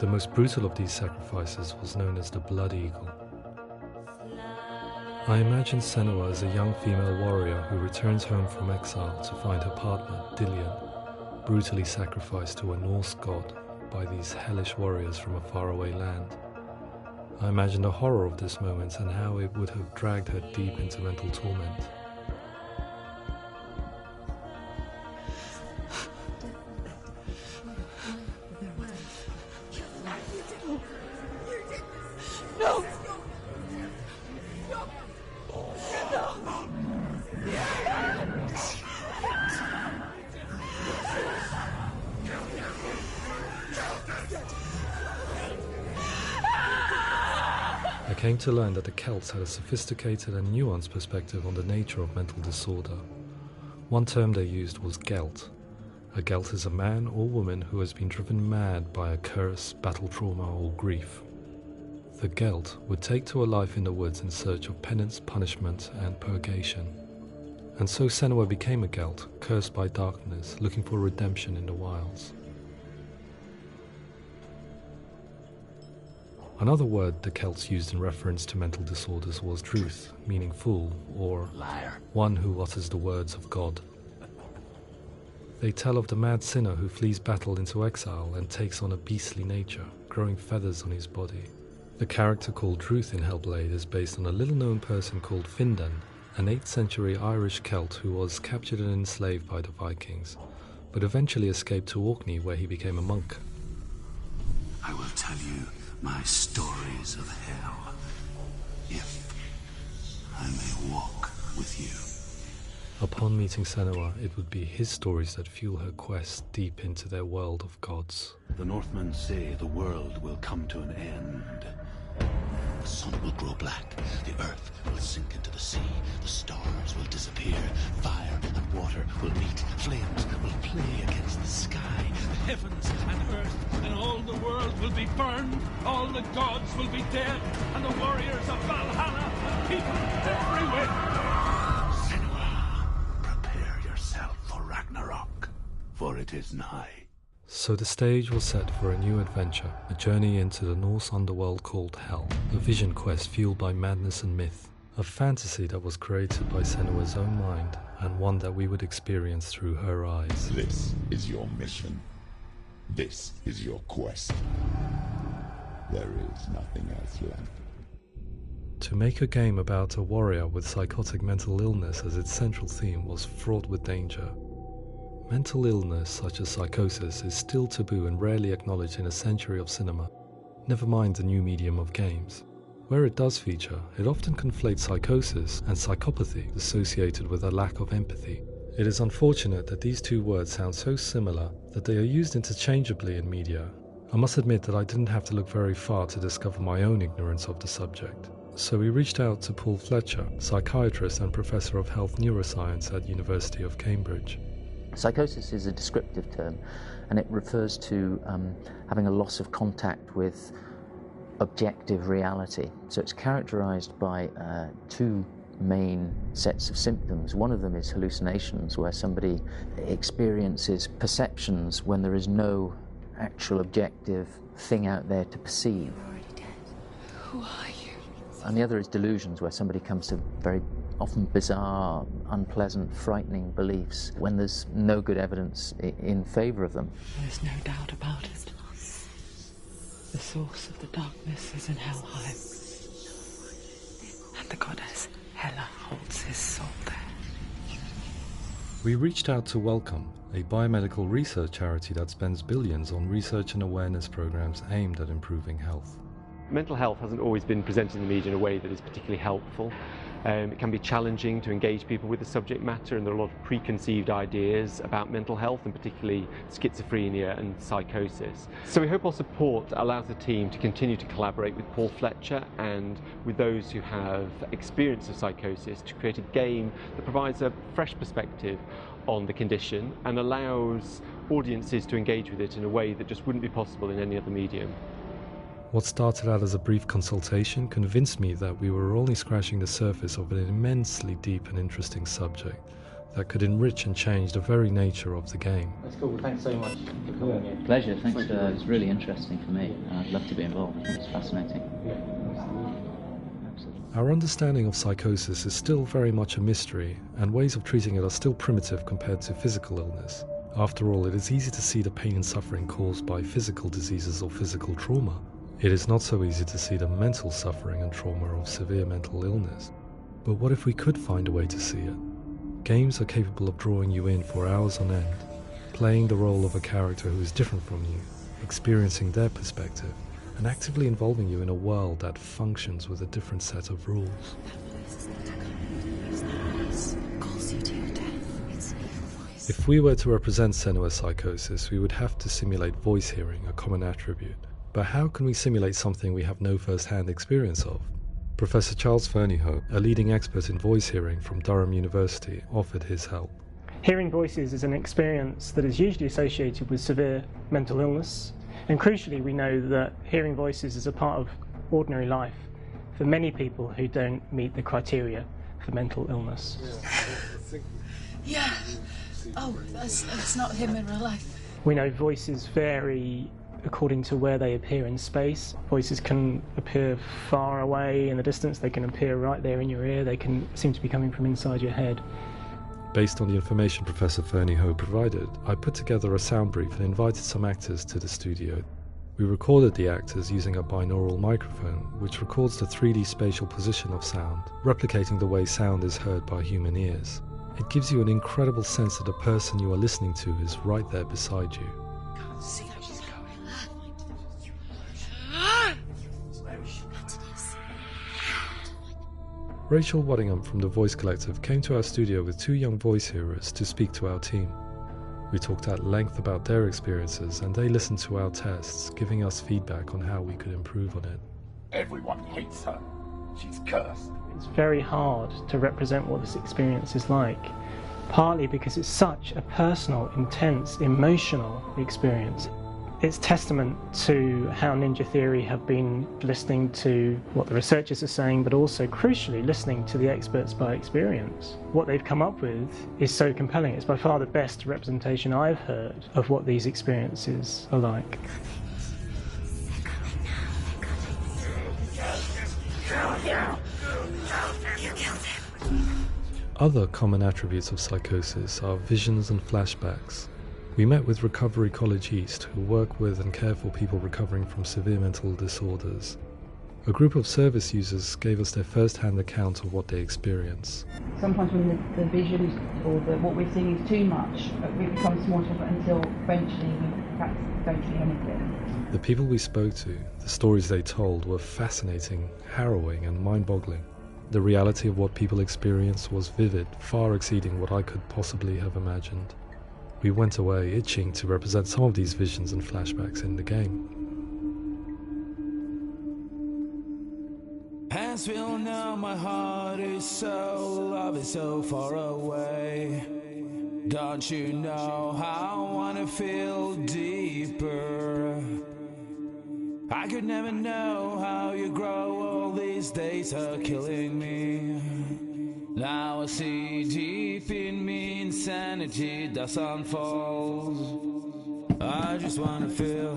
The most brutal of these sacrifices was known as the Blood Eagle. I imagine Senua as a young female warrior who returns home from exile to find her partner, Dillion, brutally sacrificed to a Norse god by these hellish warriors from a faraway land. I imagine the horror of this moment and how it would have dragged her deep into mental torment. No! I came to learn that the Celts had a sophisticated and nuanced perspective on the nature of mental disorder. One term they used was Gelt. A Gelt is a man or woman who has been driven mad by a curse, battle trauma, or grief. The Gelt would take to a life in the woods in search of penance, punishment, and purgation. And so Senua became a Gelt, cursed by darkness, looking for redemption in the wilds. Another word the Celts used in reference to mental disorders was druth, meaning fool, or Liar. one who utters the words of God. They tell of the mad sinner who flees battle into exile and takes on a beastly nature, growing feathers on his body. The character called Druth in Hellblade is based on a little-known person called Findan, an 8th century Irish Celt who was captured and enslaved by the Vikings, but eventually escaped to Orkney where he became a monk. I will tell you my stories of hell, if I may walk with you. Upon meeting Senua, it would be his stories that fuel her quest deep into their world of gods. The Northmen say the world will come to an end. The sun will grow black, the earth will sink into the sea, the stars will disappear, fire and water will meet, flames will play against the sky. The heavens and earth and all the world will be burned, all the gods will be dead, and the warriors of Valhalla, people everywhere. Senua, prepare yourself for Ragnarok, for it is nigh. So the stage was set for a new adventure, a journey into the Norse underworld called Hell, a vision quest fueled by madness and myth, a fantasy that was created by Senua's own mind, and one that we would experience through her eyes. This is your mission. This is your quest. There is nothing else left. To make a game about a warrior with psychotic mental illness as its central theme was fraught with danger. Mental illness such as psychosis is still taboo and rarely acknowledged in a century of cinema, never mind the new medium of games. Where it does feature, it often conflates psychosis and psychopathy associated with a lack of empathy. It is unfortunate that these two words sound so similar that they are used interchangeably in media. I must admit that I didn't have to look very far to discover my own ignorance of the subject. So we reached out to Paul Fletcher, psychiatrist and professor of health neuroscience at University of Cambridge. Psychosis is a descriptive term, and it refers to having a loss of contact with objective reality. So it's characterized by two main sets of symptoms. One of them is hallucinations, where somebody experiences perceptions when there is no actual objective thing out there to perceive. You're already dead. Who are you? And the other is delusions, where somebody comes to very often bizarre, unpleasant, frightening beliefs when there's no good evidence in favour of them. There's no doubt about it. The source of the darkness is in Helheim. And the goddess Hela holds his soul there. We reached out to Welcome, a biomedical research charity that spends billions on research and awareness programs aimed at improving health. Mental health hasn't always been presented in the media in a way that is particularly helpful. It can be challenging to engage people with the subject matter, and there are a lot of preconceived ideas about mental health, and particularly schizophrenia and psychosis. So we hope our support allows the team to continue to collaborate with Paul Fletcher and with those who have experience of psychosis to create a game that provides a fresh perspective on the condition and allows audiences to engage with it in a way that just wouldn't be possible in any other medium. What started out as a brief consultation convinced me that we were only scratching the surface of an immensely deep and interesting subject that could enrich and change the very nature of the game. That's cool. Thanks so much for coming here. Pleasure. Thanks. It's really interesting for me. I'd love to be involved. It's fascinating. Our understanding of psychosis is still very much a mystery, and ways of treating it are still primitive compared to physical illness. After all, it is easy to see the pain and suffering caused by physical diseases or physical trauma. It is not so easy to see the mental suffering and trauma of severe mental illness. But what if we could find a way to see it? Games are capable of drawing you in for hours on end, playing the role of a character who is different from you, experiencing their perspective, and actively involving you in a world that functions with a different set of rules. If we were to represent Senua's psychosis, we would have to simulate voice hearing, a common attribute. But how can we simulate something we have no first-hand experience of? Professor Charles Fernyhough, a leading expert in voice hearing from Durham University, offered his help. Hearing voices is an experience that is usually associated with severe mental illness, and crucially we know that hearing voices is a part of ordinary life for many people who don't meet the criteria for mental illness. Yeah. Oh, that's not him in real life. We know voices vary according to where they appear in space. Voices can appear far away in the distance, they can appear right there in your ear, they can seem to be coming from inside your head. Based on the information Professor Fernie Ho provided, I put together a sound brief and invited some actors to the studio. We recorded the actors using a binaural microphone, which records the 3D spatial position of sound, replicating the way sound is heard by human ears. It gives you an incredible sense that the person you are listening to is right there beside you. Rachel Waddingham from the Voice Collective came to our studio with 2 young voice hearers to speak to our team. We talked at length about their experiences and they listened to our tests, giving us feedback on how we could improve on it. Everyone hates her. She's cursed. It's very hard to represent what this experience is like, partly because it's such a personal, intense, emotional experience. It's testament to how Ninja Theory have been listening to what the researchers are saying, but also, crucially, listening to the experts by experience. What they've come up with is so compelling. It's by far the best representation I've heard of what these experiences are like. Other common attributes of psychosis are visions and flashbacks. We met with Recovery College East, who work with and care for people recovering from severe mental disorders. A group of service users gave us their first-hand account of what they experience. Sometimes when the visions or what we're seeing is too much, it becomes more difficult until eventually we perhaps don't see anything. The people we spoke to, the stories they told, were fascinating, harrowing and mind-boggling. The reality of what people experienced was vivid, far exceeding what I could possibly have imagined. We went away itching to represent some of these visions and flashbacks in the game. As we all know, my heart is so, love is so far away. Don't you know how I wanna feel deeper? I could never know how you grow, all these days are killing me. Now I see deep in me insanity does unfold. I just wanna feel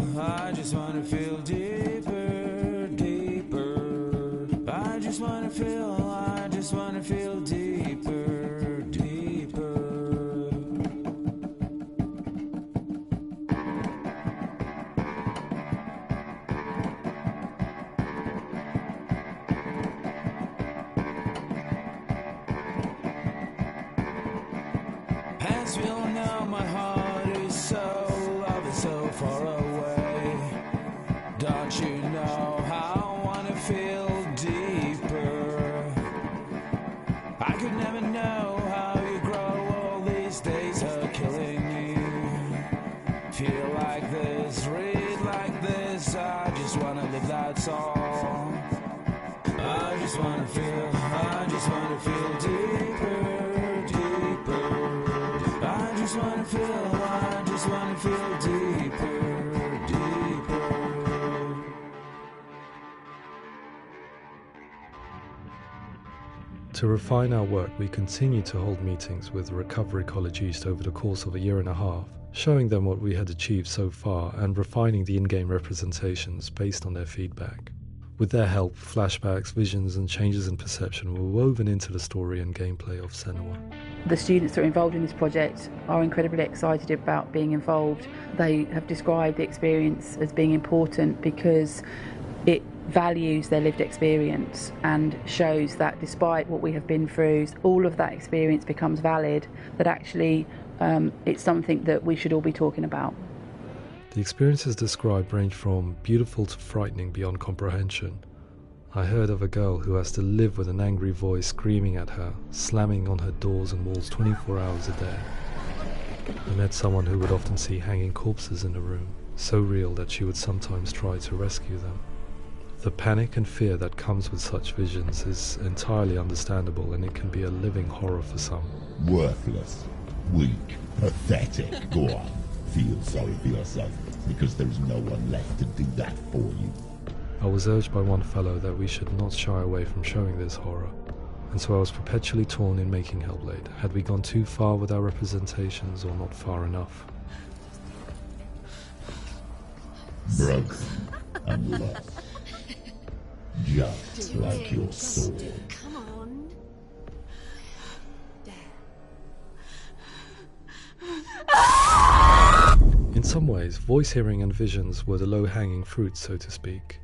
deeper, deeper. I just wanna feel deeper, deeper. As we all know, my heart is so, love is so far away. Don't you know how I wanna feel deeper? I could never know how you grow, all these days are killing me. Feel like this, read like this, I just wanna live that song. I just wanna feel deeper, deeper. I just wanna feel deeper, deeper. To refine our work, we continue to hold meetings with Recovery College East over the course of a year and a half, showing them what we had achieved so far and refining the in-game representations based on their feedback. With their help, flashbacks, visions and changes in perception were woven into the story and gameplay of Senua. The students that are involved in this project are incredibly excited about being involved. They have described the experience as being important because it values their lived experience and shows that despite what we have been through, all of that experience becomes valid, that actually it's something that we should all be talking about. The experiences described range from beautiful to frightening beyond comprehension. I heard of a girl who has to live with an angry voice screaming at her, slamming on her doors and walls 24 hours a day. I met someone who would often see hanging corpses in the room, so real that she would sometimes try to rescue them. The panic and fear that comes with such visions is entirely understandable, and it can be a living horror for some. Worthless, weak, pathetic. Go on, feel sorry for yourself, because there is no one left to do that for you. I was urged by one fellow that we should not shy away from showing this horror, and so I was perpetually torn in making Hellblade. Had we gone too far with our representations or not far enough? broken and lost. Just like your sword. Come on. In some ways, voice hearing and visions were the low-hanging fruit, so to speak.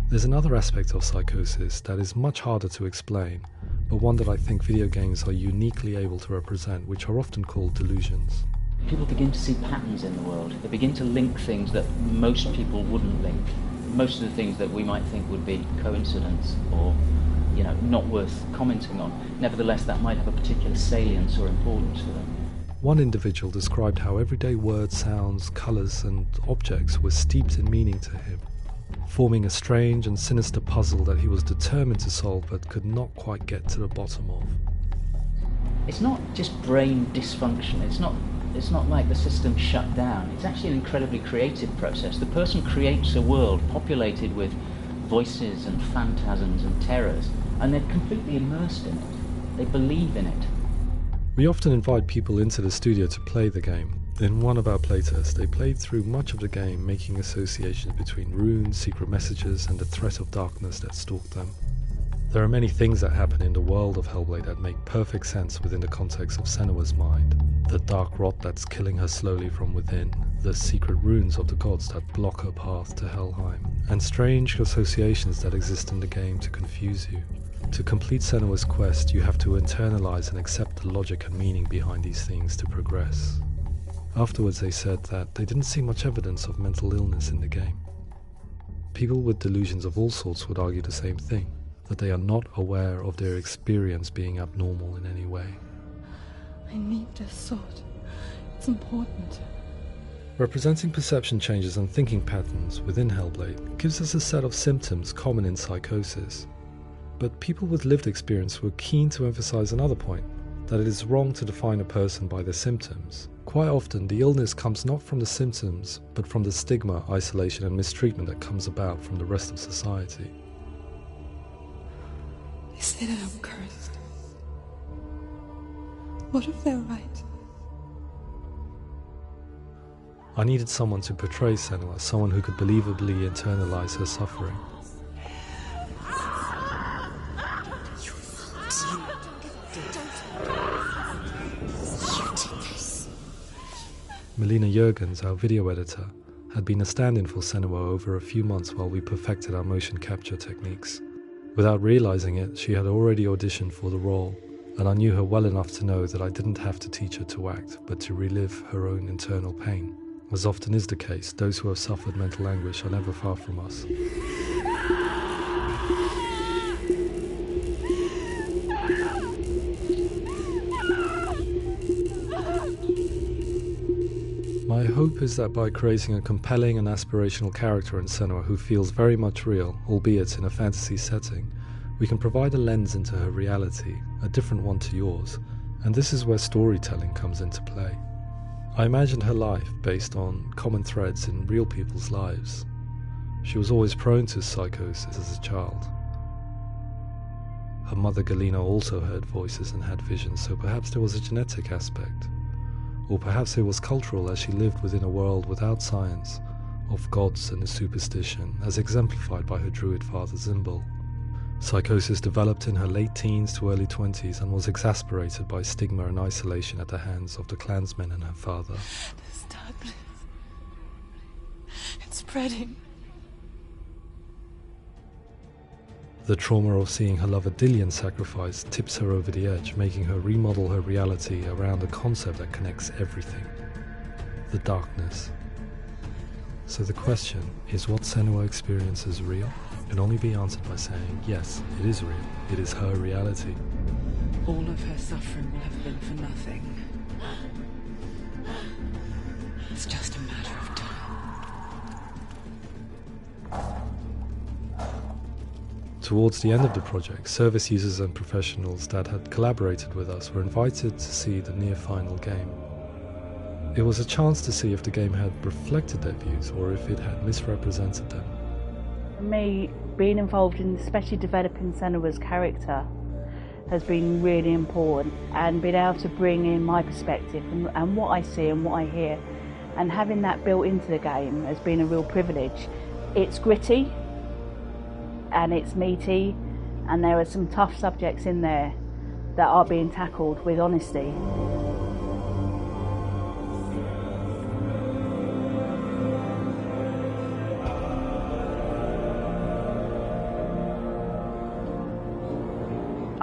There's another aspect of psychosis that is much harder to explain, but one that I think video games are uniquely able to represent, which are often called delusions. People begin to see patterns in the world. They begin to link things that most people wouldn't link. Most of the things that we might think would be coincidence or, not worth commenting on. Nevertheless, that might have a particular salience or importance for them. One individual described how everyday words, sounds, colours and objects were steeped in meaning to him, forming a strange and sinister puzzle that he was determined to solve but could not quite get to the bottom of. It's not just brain dysfunction. It's not like the system shut down. It's actually an incredibly creative process. The person creates a world populated with voices and phantasms and terrors, and they're completely immersed in it. They believe in it. We often invite people into the studio to play the game. In one of our playtests, they played through much of the game, making associations between runes, secret messages, and the threat of darkness that stalked them. There are many things that happen in the world of Hellblade that make perfect sense within the context of Senua's mind. The dark rot that's killing her slowly from within, the secret runes of the gods that block her path to Helheim, and strange associations that exist in the game to confuse you. To complete Senua's quest, you have to internalize and accept the logic and meaning behind these things to progress. Afterwards, they said that they didn't see much evidence of mental illness in the game. People with delusions of all sorts would argue the same thing, that they are not aware of their experience being abnormal in any way. I need this sword. It's important. Representing perception changes and thinking patterns within Hellblade gives us a set of symptoms common in psychosis. But people with lived experience were keen to emphasize another point, that it is wrong to define a person by their symptoms. Quite often, the illness comes not from the symptoms, but from the stigma, isolation and mistreatment that comes about from the rest of society. They say that I'm cursed. What if they're right? I needed someone to portray Senua, someone who could believably internalize her suffering. Melina Jurgens, our video editor, had been a stand-in for Senua over a few months while we perfected our motion capture techniques. Without realizing it, she had already auditioned for the role, and I knew her well enough to know that I didn't have to teach her to act, but to relive her own internal pain. As often is the case, those who have suffered mental anguish are never far from us. My hope is that by creating a compelling and aspirational character in Senua who feels very much real, albeit in a fantasy setting, we can provide a lens into her reality, a different one to yours, and this is where storytelling comes into play. I imagined her life based on common threads in real people's lives. She was always prone to psychosis as a child. Her mother Galina also heard voices and had visions, so perhaps there was a genetic aspect. Or perhaps it was cultural, as she lived within a world without science, of gods and superstition, as exemplified by her druid father Zimbal. Psychosis developed in her late teens to early 20s and was exasperated by stigma and isolation at the hands of the clansmen and her father. This darkness. It's spreading. The trauma of seeing her lover Dillian sacrificed tips her over the edge, making her remodel her reality around a concept that connects everything: the darkness. So the question, is what Senua experiences real? Can only be answered by saying, yes, it is real. It is her reality. All of her suffering will have been for nothing. It's just a matter of time. Towards the end of the project, service users and professionals that had collaborated with us were invited to see the near-final game. It was a chance to see if the game had reflected their views or if it had misrepresented them. For me, being involved in especially developing Senua's character has been really important, and being able to bring in my perspective and what I see and what I hear and having that built into the game has been a real privilege. It's gritty and it's meaty, and there are some tough subjects in there that are being tackled with honesty.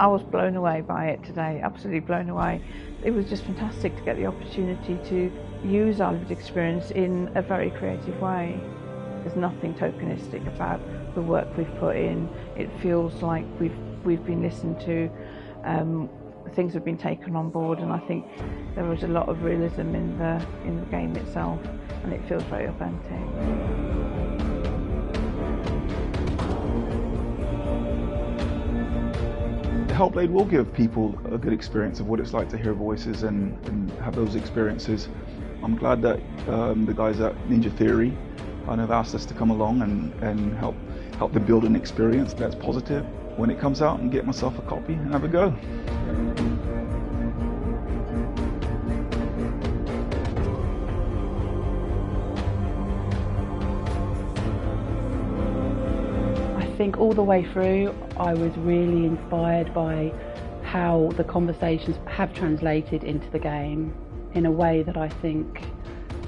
I was blown away by it today, absolutely blown away. It was just fantastic to get the opportunity to use our lived experience in a very creative way. There's nothing tokenistic about the work we've put in. It feels like we've been listened to, things have been taken on board, and I think there was a lot of realism in the game itself, and it feels very authentic. Hellblade will give people a good experience of what it's like to hear voices and have those experiences. I'm glad that the guys at Ninja Theory kind of asked us to come along and help them build an experience that's positive when it comes out, and get myself a copy and have a go. I think all the way through I was really inspired by how the conversations have translated into the game in a way that I think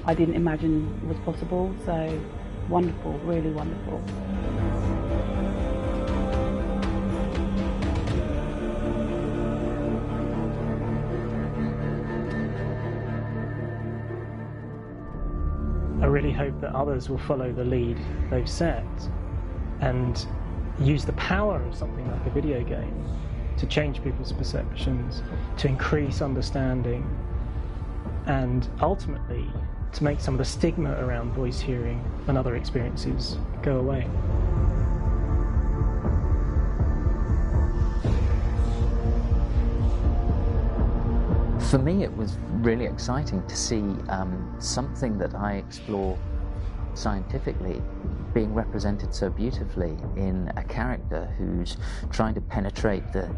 I didn't imagine was possible. So wonderful, really wonderful. I really hope that others will follow the lead they've set and use the power of something like a video game to change people's perceptions, to increase understanding, and ultimately to make some of the stigma around voice hearing and other experiences go away. For me, it was really exciting to see something that I explore scientifically being represented so beautifully in a character who's trying to penetrate the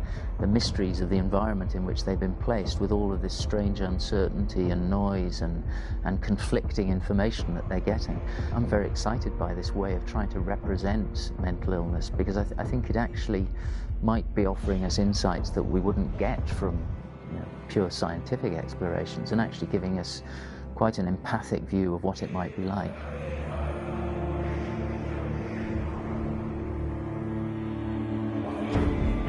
mysteries of the environment in which they've been placed, with all of this strange uncertainty and noise and conflicting information that they're getting. I'm very excited by this way of trying to represent mental illness, because I think it actually might be offering us insights that we wouldn't get from pure scientific explorations, and actually giving us quite an empathic view of what it might be like.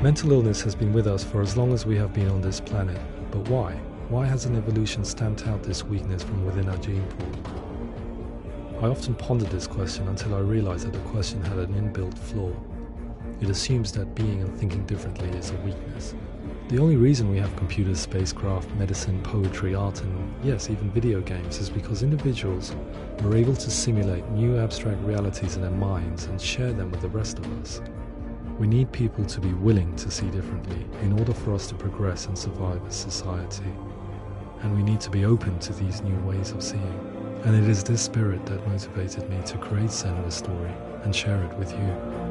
Mental illness has been with us for as long as we have been on this planet, but why? Why hasn't evolution stamped out this weakness from within our gene pool? I often pondered this question until I realized that the question had an inbuilt flaw. It assumes that being and thinking differently is a weakness. The only reason we have computers, spacecraft, medicine, poetry, art, and yes, even video games is because individuals were able to simulate new abstract realities in their minds and share them with the rest of us. We need people to be willing to see differently in order for us to progress and survive as society. And we need to be open to these new ways of seeing. And it is this spirit that motivated me to create Senua's story and share it with you.